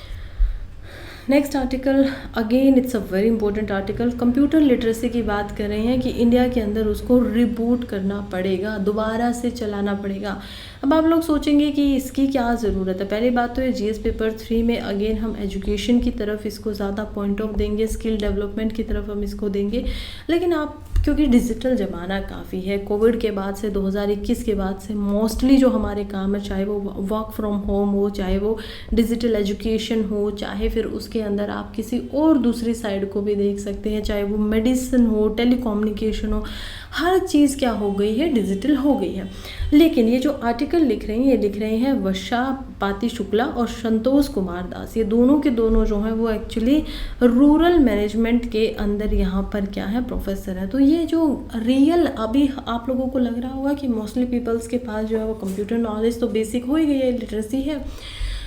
Next article, again it's a very important article. Computer literacy की बात कर रहे हैं कि इंडिया के अंदर उसको रिबूट करना पड़ेगा, दोबारा से चलाना पड़ेगा। अब आप लोग सोचेंगे कि इसकी क्या ज़रूरत है। पहली बात तो ये जीएस पेपर 3 में अगेन हम एजुकेशन की तरफ इसको ज़्यादा पॉइंट ऑफ देंगे, स्किल डेवलपमेंट की तरफ हम इसको देंगे। लेकिन आप क्योंकि डिजिटल ज़माना काफ़ी है, कोविड के बाद से 2021 के बाद से मोस्टली जो हमारे काम है, चाहे वो वर्क फ्रॉम होम हो, चाहे वो डिजिटल एजुकेशन हो, चाहे फिर उसके अंदर आप किसी और दूसरी साइड को भी देख सकते हैं, चाहे वो मेडिसिन हो, टेलीकम्युनिकेशन हो, हर चीज़ क्या हो गई है, डिजिटल हो गई है। लेकिन ये जो आर्टिकल लिख रहे हैं, ये लिख रहे हैं वर्षा पाती शुक्ला और संतोष कुमार दास। ये दोनों के दोनों जो हैं वो एक्चुअली रूरल मैनेजमेंट के अंदर यहाँ पर क्या है, प्रोफेसर है। तो ये जो रियल, अभी आप लोगों को लग रहा होगा कि मोस्टली पीपल्स के पास जो है वो कंप्यूटर नॉलेज तो बेसिक हो ही गई है, लिटरेसी है,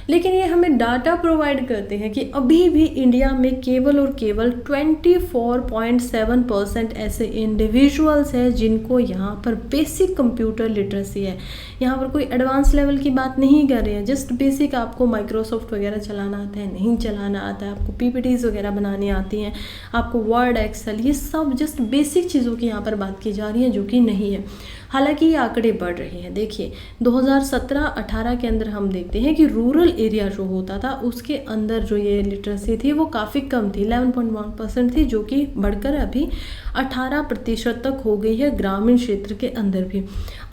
लेकिन ये हमें डाटा प्रोवाइड करते हैं कि अभी भी इंडिया में केवल और केवल 24.7% ऐसे इंडिविजुअल्स हैं जिनको यहाँ पर बेसिक कंप्यूटर लिटरेसी है। यहाँ पर कोई एडवांस लेवल की बात नहीं कर रहे हैं, जस्ट बेसिक आपको माइक्रोसॉफ्ट वगैरह चलाना आता है, नहीं चलाना आता है, आपको पीपीटीज वगैरह बनानी आती हैं, आपको वर्ड, एक्सेल, ये सब जस्ट बेसिक चीज़ों की यहाँ पर बात की जा रही है, जो कि नहीं है। हालांकि ये आंकड़े बढ़ रहे हैं। देखिए 2017-18 के अंदर हम देखते हैं कि रूरल एरिया जो होता था उसके अंदर जो ये लिटरेसी थी वो काफ़ी कम थी, 11.1% थी, जो कि बढ़कर अभी 18% तक हो गई है ग्रामीण क्षेत्र के अंदर भी।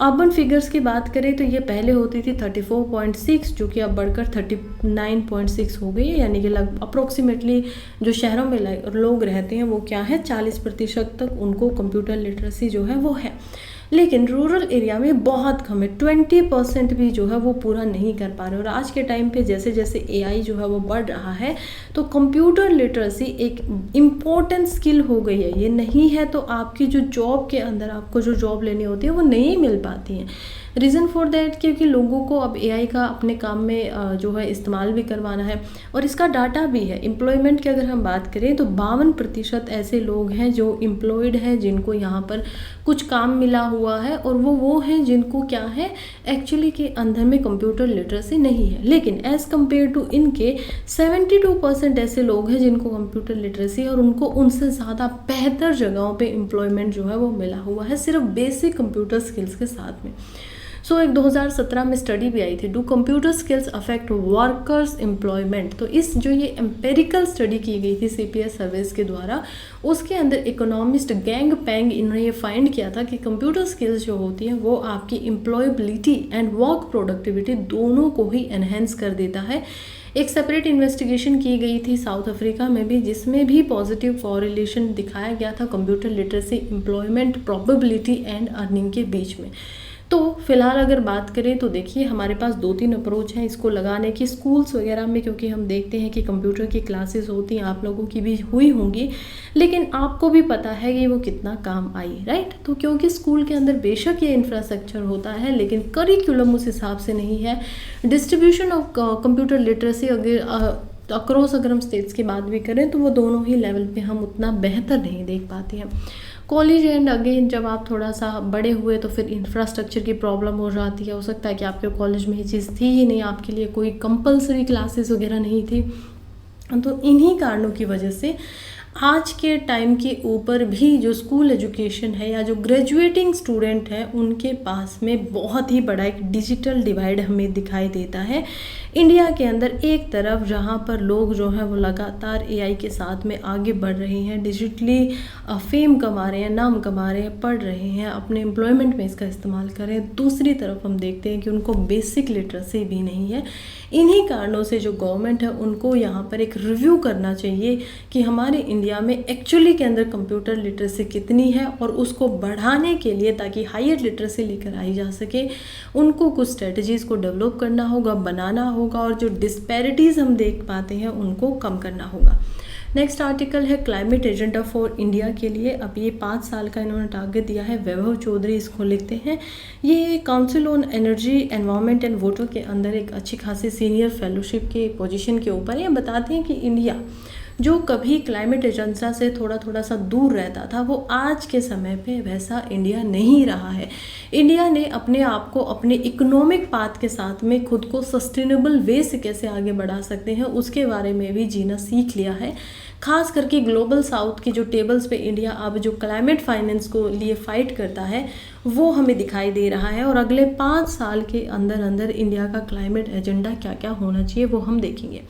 अर्बन फिगर्स की बात करें तो ये पहले होती थी 34.6, जो कि अब बढ़कर 39.6 हो गई है, यानी कि लगभग अप्रोक्सीमेटली जो शहरों में लोग रहते हैं वो क्या है, 40% तक उनको कंप्यूटर लिटरेसी जो है वो है। लेकिन रूरल एरिया में बहुत कम है, 20% भी जो है वो पूरा नहीं कर पा रहे। और आज के टाइम पे जैसे जैसे एआई जो है वो बढ़ रहा है तो कंप्यूटर लिटरेसी एक इम्पोर्टेंट स्किल हो गई है। ये नहीं है तो आपकी जो जॉब के अंदर आपको जो जॉब लेनी होती है वो नहीं मिल पाती है। रीज़न फॉर दैट क्योंकि लोगों को अब एआई का अपने काम में जो है इस्तेमाल भी करवाना है और इसका डाटा भी है। एम्प्लॉयमेंट की अगर हम बात करें तो 52% ऐसे लोग हैं जो एम्प्लॉयड हैं, जिनको यहाँ पर कुछ काम मिला हुआ है, और वो हैं जिनको क्या है, एक्चुअली के अंदर में कंप्यूटर लिटरेसी नहीं है। लेकिन एज़ कम्पेयर टू इनके 72% ऐसे लोग हैं जिनको कंप्यूटर लिटरेसी है और उनको उनसे ज़्यादा बेहतर जगहों पे एम्प्लॉयमेंट जो है वो मिला हुआ है, सिर्फ बेसिक कंप्यूटर स्किल्स के साथ में। सो एक 2017 में स्टडी भी आई थी, do computer skills affect workers employment. तो इस जो ये एम्पेरिकल स्टडी की गई थी सीपीएस सर्विस के द्वारा, उसके अंदर इकोनॉमिस्ट गैंग पैंग इन्होंने ये फाइंड किया था कि कंप्यूटर स्किल्स जो होती हैं वो आपकी एम्प्लॉयबिलिटी एंड वर्क प्रोडक्टिविटी दोनों को ही एनहेंस कर देता है। एक सेपरेट इन्वेस्टिगेशन की गई थी साउथ अफ्रीका में भी, जिसमें भी पॉजिटिव कॉरिलेशन दिखाया गया था computer literacy, employment, probability and earning के बीच में। तो फिलहाल अगर बात करें तो देखिए हमारे पास 2-3 अप्रोच हैं इसको लगाने की स्कूल्स वगैरह में, क्योंकि हम देखते हैं कि कंप्यूटर की क्लासेस होती हैं, आप लोगों की भी हुई होंगी, लेकिन आपको भी पता है कि वो कितना काम आई, राइट। तो क्योंकि स्कूल के अंदर बेशक ये इंफ्रास्ट्रक्चर होता है लेकिन करिकुलम उस हिसाब से नहीं है। Distribution of computer literacy across अगर हम स्टेट्स की बात भी करें तो वो दोनों ही लेवल पे हम उतना बेहतर नहीं देख पाते हैं। कॉलेज एंड अगेन जब आप थोड़ा सा बड़े हुए तो फिर इंफ्रास्ट्रक्चर की प्रॉब्लम हो जाती है। हो सकता है कि आपके कॉलेज में ये चीज़ थी ही नहीं, आपके लिए कोई कंपलसरी क्लासेस वगैरह नहीं थी। तो इन्हीं कारणों की वजह से आज के टाइम के ऊपर भी जो स्कूल एजुकेशन है या जो ग्रेजुएटिंग स्टूडेंट है उनके पास में बहुत ही बड़ा एक डिजिटल डिवाइड हमें दिखाई देता है। इंडिया के अंदर एक तरफ जहाँ पर लोग जो हैं वो लगातार एआई के साथ में आगे बढ़ रहे हैं, डिजिटली फेम कमा रहे हैं, नाम कमा रहे हैं, पढ़ रहे हैं, अपने एम्प्लॉयमेंट में इसका इस्तेमाल कर रहे हैं, दूसरी तरफ हम देखते हैं कि उनको बेसिक लिटरेसी भी नहीं है। इन्हीं कारणों से जो गवर्नमेंट है उनको यहाँ पर एक रिव्यू करना चाहिए कि हमारे इंडिया में एक्चुअली के अंदर कंप्यूटर लिटरेसी कितनी है, और उसको बढ़ाने के लिए ताकि हायर लिटरेसी लेकर आई जा सके उनको कुछ स्ट्रेटजीज़ को डेवलप करना होगा, बनाना होगा, और जो डिस्पैरिटीज़ हम देख पाते हैं उनको कम करना होगा। नेक्स्ट आर्टिकल है क्लाइमेट एजेंडा फॉर इंडिया के लिए। अब ये 5 साल का इन्होंने टारगेट दिया है। वैभव चौधरी इसको लिखते हैं। ये council on energy, environment and water के अंदर एक अच्छी खासी सीनियर फेलोशिप के पोजीशन के ऊपर ये बताते हैं कि इंडिया जो कभी क्लाइमेट एजेंडा से थोड़ा सा दूर रहता था वो आज के समय पे वैसा इंडिया नहीं रहा है। इंडिया ने अपने आप को अपने इकोनॉमिक पाथ के साथ में खुद को सस्टेनेबल वे से कैसे आगे बढ़ा सकते हैं उसके बारे में भी जीना सीख लिया है। खास करके ग्लोबल साउथ की जो टेबल्स पे इंडिया अब जो क्लाइमेट फाइनेंस को लिए फाइट करता है वो हमें दिखाई दे रहा है। और अगले 5 साल के अंदर अंदर इंडिया का क्लाइमेट एजेंडा क्या क्या होना चाहिए वो हम देखेंगे।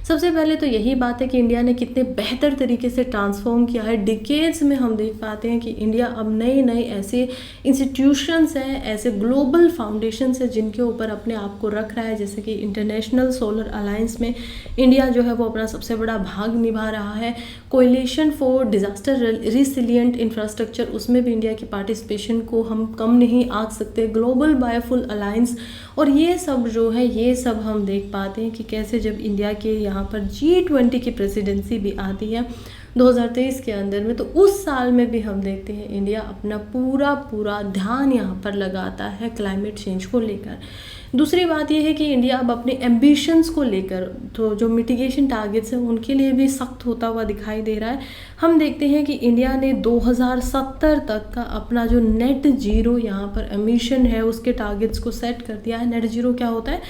सबसे पहले तो यही बात है कि इंडिया ने कितने बेहतर तरीके से ट्रांसफॉर्म किया है। डिकेड्स में हम देख पाते हैं कि इंडिया अब नए नए ऐसे इंस्टीट्यूशंस हैं, ऐसे ग्लोबल फाउंडेशंस हैं जिनके ऊपर अपने आप को रख रहा है। जैसे कि इंटरनेशनल सोलर अलायंस में इंडिया जो है वो अपना सबसे बड़ा भाग निभा रहा है। Coalition for disaster resilient infrastructure, उसमें भी इंडिया की पार्टिसिपेशन को हम कम नहीं आंक सकते। ग्लोबल बायोफुल अलायंस, और ये सब जो है ये सब हम देख पाते हैं कि कैसे जब इंडिया के यहाँ पर G20 की प्रेसिडेंसी भी आती है 2023 के अंदर में, तो उस साल में भी हम देखते हैं इंडिया अपना पूरा ध्यान यहाँ पर लगाता है क्लाइमेट चेंज को लेकर। दूसरी बात यह है कि इंडिया अब अपने एम्बिशंस को लेकर तो जो मिटिगेशन टारगेट्स हैं उनके लिए भी सख्त होता हुआ दिखाई दे रहा है। हम देखते हैं कि इंडिया ने 2070 तक का अपना जो नेट जीरो यहाँ पर एमिशन है उसके टारगेट्स को सेट कर दिया है। नेट जीरो क्या होता है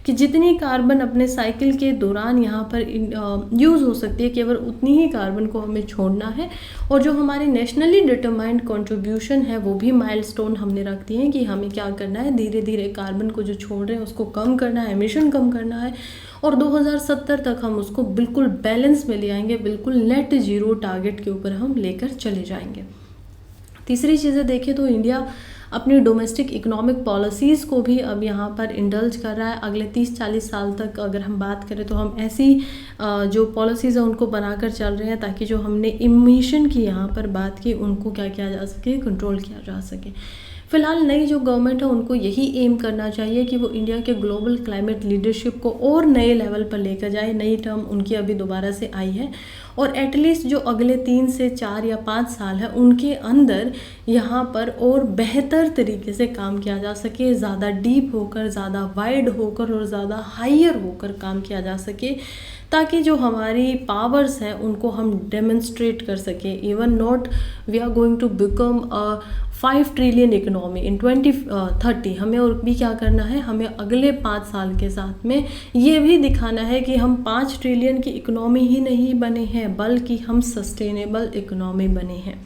कि जितनी कार्बन अपने साइकिल के दौरान यहाँ पर यूज़ हो सकती है केवल उतनी ही कार्बन को हमें छोड़ना है। और जो हमारी नेशनली डिटरमाइंड कंट्रीब्यूशन है वो भी माइलस्टोन हमने रख दिए हैं कि हमें क्या करना है, धीरे धीरे कार्बन को जो छोड़ रहे हैं उसको कम करना है, एमिशन कम करना है, और 2070 तक हम उसको बिल्कुल बैलेंस में ले आएंगे, बिल्कुल नेट जीरो टारगेट के ऊपर हम लेकर चले जाएंगे। तीसरी चीज़ें देखें तो इंडिया अपनी डोमेस्टिक इकोनॉमिक पॉलिसीज़ को भी अब यहाँ पर इंडल्ज कर रहा है। अगले 30-40 साल तक अगर हम बात करें तो हम ऐसी जो पॉलिसीज़ हैं उनको बनाकर चल रहे हैं ताकि जो हमने इमिशन की यहाँ पर बात की उनको क्या किया जा सके, कंट्रोल किया जा सके। फिलहाल नई जो गवर्नमेंट है उनको यही एम करना चाहिए कि वो इंडिया के ग्लोबल क्लाइमेट लीडरशिप को और नए लेवल पर लेकर जाए। नई टर्म उनकी अभी दोबारा से आई है और एटलीस्ट जो अगले 3 से 4 या 5 साल है उनके अंदर यहाँ पर और बेहतर तरीके से काम किया जा सके, ज़्यादा डीप होकर, ज़्यादा वाइड होकर और ज़्यादा हायर होकर काम किया जा सके, ताकि जो हमारी पावर्स हैं उनको हम डेमोन्स्ट्रेट कर सकें। Even not we are going to become a 5 trillion economy in 2030। हमें और भी क्या करना है, हमें अगले 5 साल के साथ में ये भी दिखाना है कि हम 5 ट्रिलियन की इकोनॉमी ही नहीं बने हैं बल्कि हम सस्टेनेबल इकोनॉमी बने हैं।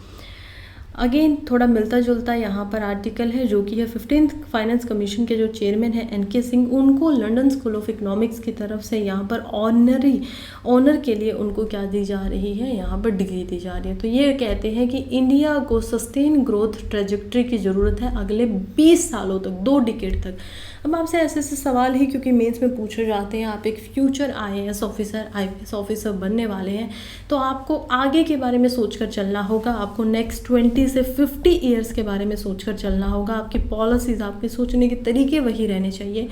अगेन थोड़ा मिलता जुलता यहाँ पर आर्टिकल है जो कि है 15th फाइनेंस कमीशन के जो चेयरमैन हैं एनके सिंह, उनको लंदन स्कूल ऑफ इकोनॉमिक्स की तरफ से यहाँ पर ऑनर के लिए उनको क्या दी जा रही है, यहाँ पर डिग्री दी जा रही है। तो ये कहते हैं कि इंडिया को सस्टेन ग्रोथ ट्रेजेक्ट्री की ज़रूरत है अगले 20 सालों तक, 2 डिकेड तक। अब आपसे ऐसे सवाल ही क्योंकि मेंस में पूछे जाते हैं, आप एक future IAS officer IPS officer बनने वाले हैं, तो आपको आगे के बारे में सोचकर चलना होगा, आपको नेक्स्ट 20 से 50 ईयर्स के बारे में सोचकर चलना होगा। आपकी पॉलिसीज़, आपके सोचने के तरीके वही रहने चाहिए।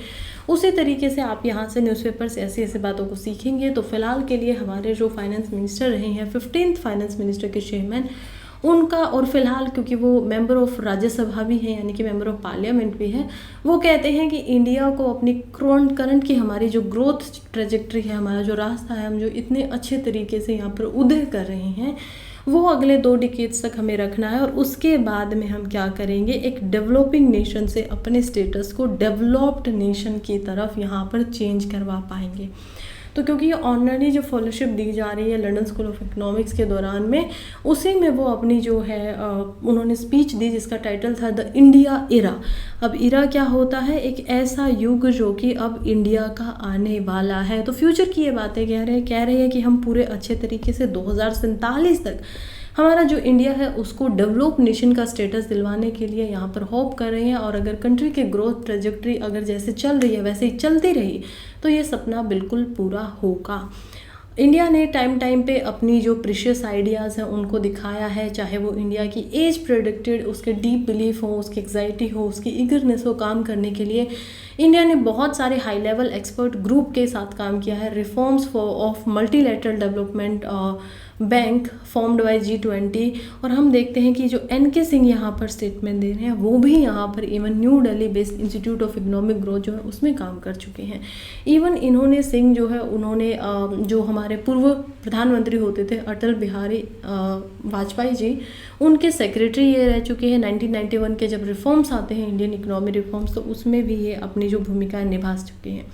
उसी तरीके से आप यहाँ से न्यूज़पेपर से ऐसी ऐसी बातों को सीखेंगे। तो फिलहाल के लिए हमारे जो फाइनेंस मिनिस्टर रहे हैं, 15th फाइनेंस मिनिस्टर के चेयरमैन, उनका, और फिलहाल क्योंकि वो मेंबर ऑफ राज्यसभा भी हैं यानी कि मेंबर ऑफ पार्लियामेंट भी है, वो कहते हैं कि इंडिया को अपनी करंट की हमारी जो ग्रोथ ट्रेजेक्ट्री है, हमारा जो रास्ता है, हम जो इतने अच्छे तरीके से यहाँ पर उदय कर रहे हैं, वो अगले 2 डिकेड्स तक हमें रखना है। और उसके बाद में हम क्या करेंगे, एक डेवलपिंग नेशन से अपने स्टेटस को डेवलप्ड नेशन की तरफ यहाँ पर चेंज करवा पाएंगे। तो क्योंकि ये ऑनररी जो फेलोशिप दी जा रही है लंदन स्कूल ऑफ इकोनॉमिक्स के दौरान में, उसी में वो अपनी जो है उन्होंने स्पीच दी जिसका टाइटल था द इंडिया इरा। अब इरा क्या होता है, एक ऐसा युग जो कि अब इंडिया का आने वाला है। तो फ्यूचर की ये बातें कह रहे हैं कि हम पूरे अच्छे तरीके से 2047 तक हमारा जो इंडिया है उसको डेवलप नेशन का स्टेटस दिलवाने के लिए यहाँ पर होप कर रहे हैं। और अगर कंट्री की ग्रोथ ट्रेजेक्ट्री अगर जैसे चल रही है वैसे ही चलती रही तो ये सपना बिल्कुल पूरा होगा। इंडिया ने टाइम पे अपनी जो प्रीशियस आइडियाज़ हैं उनको दिखाया है, चाहे वो इंडिया की एज प्रेडिक्टेड, उसके डीप बिलीफ हो, उसकी एग्जाइटी हो, उसकी ईगरनेस हो काम करने के लिए। इंडिया ने बहुत सारे हाई लेवल एक्सपर्ट ग्रुप के साथ काम किया है, reforms of multilateral development bank formed by G20। और हम देखते हैं कि जो एनके सिंह यहाँ पर स्टेटमेंट दे रहे हैं वो भी यहाँ पर even new Delhi based institute of economic growth जो है उसमें काम कर चुके हैं। इवन इन्होंने सिंह जो है उन्होंने जो हमारे पूर्व प्रधानमंत्री होते थे अटल बिहारी वाजपेयी जी, उनके सेक्रेटरी ये रह चुके हैं। 1991 के जब रिफॉर्म्स आते हैं इंडियन इकोनॉमी रिफॉर्म्स, तो उसमें भी ये अपनी जो भूमिकाएं निभा चुके हैं।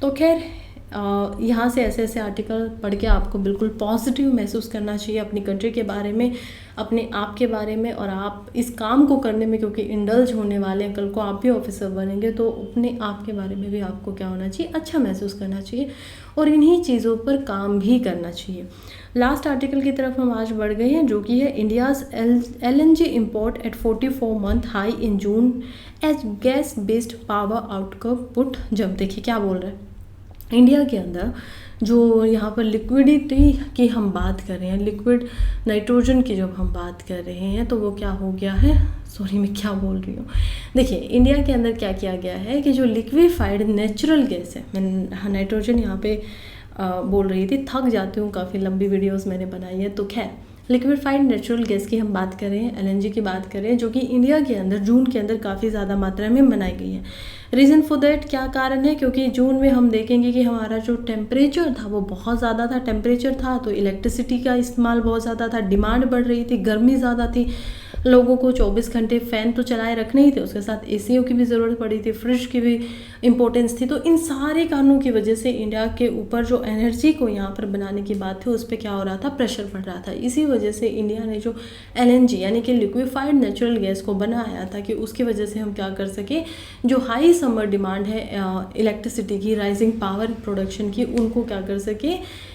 तो खैर यहाँ से ऐसे ऐसे आर्टिकल पढ़ के आपको बिल्कुल पॉजिटिव महसूस करना चाहिए अपनी कंट्री के बारे में, अपने आप के बारे में, और आप इस काम को करने में क्योंकि इंडल्ज होने वाले हैं, कल को आप भी ऑफिसर बनेंगे तो अपने आप के बारे में भी आपको क्या होना चाहिए, अच्छा महसूस करना चाहिए और इन्हीं चीज़ों पर काम भी करना चाहिए। लास्ट आर्टिकल की तरफ हम आज बढ़ गए हैं जो कि है India's LNG import at 44 month high in June as gas based power output. जब देखिए क्या बोल रहे हैं, इंडिया के अंदर जो यहाँ पर लिक्विडिटी की हम बात कर रहे हैं, लिक्विड नाइट्रोजन की जब हम बात कर रहे हैं तो वो क्या हो गया है, सॉरी मैं क्या बोल रही हूँ, देखिए इंडिया के अंदर क्या किया गया है कि जो लिक्विफाइड नेचुरल गैस है, मैं नाइट्रोजन यहाँ पे बोल रही थी, थक जाती हूँ, काफ़ी लंबी वीडियोस मैंने बनाई है। तो खैर लिक्विफाइड नेचुरल गैस की हम बात कर रहे हैं, LNG की बात कर रहे हैं, जो कि इंडिया के अंदर जून के अंदर काफ़ी ज़्यादा मात्रा में बनाई गई है। रीज़न फॉर दैट क्या कारण है, क्योंकि जून में हम देखेंगे कि हमारा जो टेम्परेचर था वो बहुत ज़्यादा था, टेम्परेचर था तो इलेक्ट्रिसिटी का इस्तेमाल बहुत ज़्यादा था, डिमांड बढ़ रही थी, गर्मी ज़्यादा थी, लोगों को 24 घंटे फ़ैन तो चलाए रखने ही थे, उसके साथ ACO की भी ज़रूरत पड़ी थी, फ्रिज की भी इम्पोर्टेंस थी। तो इन सारे कारणों की वजह से इंडिया के ऊपर जो एनर्जी को यहाँ पर बनाने की बात थी उस पर क्या हो रहा था, प्रेशर पड़ रहा था। इसी वजह से इंडिया ने जो LNG यानी कि लिक्विफाइड नेचुरल गैस को बनाया था कि उसकी वजह से हम क्या कर सके, जो हाई समर डिमांड है इलेक्ट्रिसिटी की, राइजिंग पावर प्रोडक्शन की, उनको क्या कर सके,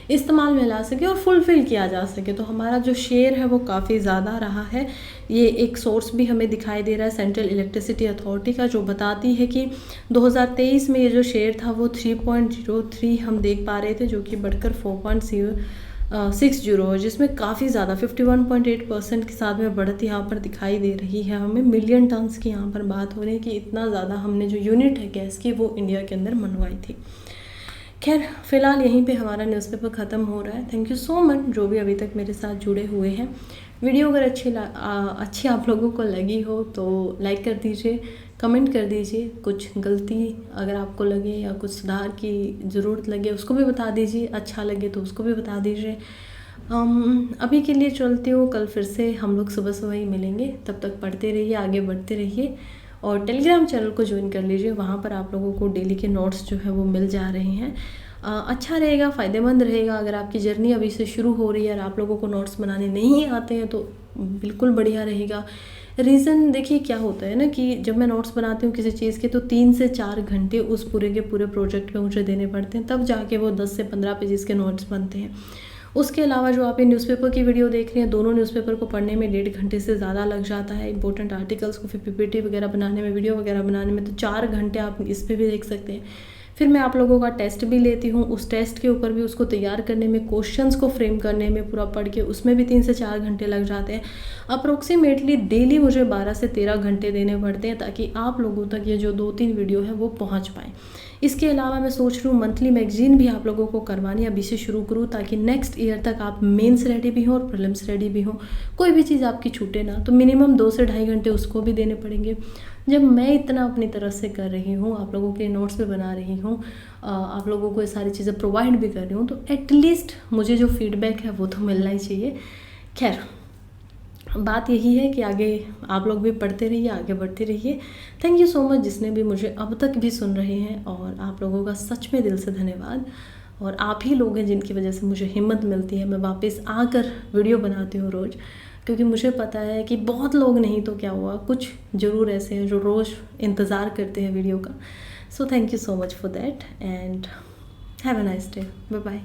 इस्तेमाल में ला सके और फुलफ़िल किया जा सके। तो हमारा जो शेयर है वो काफ़ी ज़्यादा रहा है। ये एक सोर्स भी हमें दिखाई दे रहा है सेंट्रल इलेक्ट्रिसिटी अथॉरिटी का, जो बताती है कि 2023 में ये जो शेयर था वो 3.03 हम देख पा रहे थे, जो कि बढ़कर 4.60 है, जिसमें काफ़ी ज़्यादा 51.8% के साथ में बढ़त यहाँ पर दिखाई दे रही है। हमें मिलियन टन्स की यहाँ पर बात हो रही है कि इतना ज़्यादा हमने जो यूनिट है गैस की वो इंडिया के अंदर मनवाई थी। खैर फिलहाल यहीं पे हमारा न्यूज़पेपर ख़त्म हो रहा है। थैंक यू सो मच जो भी अभी तक मेरे साथ जुड़े हुए हैं। वीडियो अगर अच्छी आप लोगों को लगी हो तो लाइक कर दीजिए, कमेंट कर दीजिए, कुछ गलती अगर आपको लगे या कुछ सुधार की ज़रूरत लगे उसको भी बता दीजिए, अच्छा लगे तो उसको भी बता दीजिए। अभी के लिए चलती हूँ, कल फिर से हम लोग सुबह सुबह ही मिलेंगे। तब तक पढ़ते रहिए, आगे बढ़ते रहिए और टेलीग्राम चैनल को ज्वाइन कर लीजिए, वहाँ पर आप लोगों को डेली के नोट्स जो है वो मिल जा रहे हैं। अच्छा रहेगा, फ़ायदेमंद रहेगा। अगर आपकी जर्नी अभी से शुरू हो रही है और आप लोगों को नोट्स बनाने नहीं आते हैं तो बिल्कुल बढ़िया रहेगा। रीज़न देखिए क्या होता है ना कि जब मैं नोट्स बनाती हूँ किसी चीज़ के तो 3 से 4 घंटे उस पूरे के पूरे प्रोजेक्ट में मुझे देने पड़ते हैं, तब जाके वो 10 से 15 पेजेस के नोट्स बनते हैं। उसके अलावा जो आप ये न्यूज़पेपर की वीडियो देख रहे हैं, दोनों न्यूज़पेपर को पढ़ने में 1.5 घंटे से ज़्यादा लग जाता है। इंपॉर्टेंट आर्टिकल्स को फिर पीपीटी वगैरह बनाने में, वीडियो वगैरह बनाने में तो 4 घंटे आप इस पर भी देख सकते हैं। फिर मैं आप लोगों का टेस्ट भी लेती हूँ, उस टेस्ट के ऊपर भी उसको तैयार करने में, क्वेश्चंस को फ्रेम करने में, पूरा पढ़ के उसमें भी 3 से 4 घंटे लग जाते हैं। अप्रोक्सीमेटली डेली मुझे 12 से 13 घंटे देने पड़ते हैं ताकि आप लोगों तक ये जो 2-3 वीडियो है वो पहुँच पाएँ। इसके अलावा मैं सोच रही हूँ मंथली मैगजीन भी आप लोगों को करवानी अभी से शुरू करूँ ताकि नेक्स्ट ईयर तक आप मेंस रेडी भी हों और प्रीलिम्स रेडी भी हों। कोई भी चीज़ आपकी छूटे ना, तो मिनिमम 2 से ढाई घंटे उसको भी देने पड़ेंगे। जब मैं इतना अपनी तरफ से कर रही हूँ, आप लोगों के नोट्स भी बना रही हूँ, आप लोगों को ये सारी चीज़ें प्रोवाइड भी कर रही हूँ, तो एटलीस्ट मुझे जो फीडबैक है वो तो मिलना ही चाहिए। खैर, बात यही है कि आगे आप लोग भी पढ़ते रहिए, आगे बढ़ते रहिए। थैंक यू सो मच जिसने भी मुझे अब तक भी सुन रहे हैं, और आप लोगों का सच में दिल से धन्यवाद। और आप ही लोग हैं जिनकी वजह से मुझे हिम्मत मिलती है, मैं वापस आकर वीडियो बनाती हूँ रोज़, क्योंकि मुझे पता है कि बहुत लोग नहीं तो क्या हुआ, कुछ ज़रूर ऐसे हैं जो रोज़ इंतज़ार करते हैं वीडियो का। So thank you so much for that and have a nice day. Bye bye.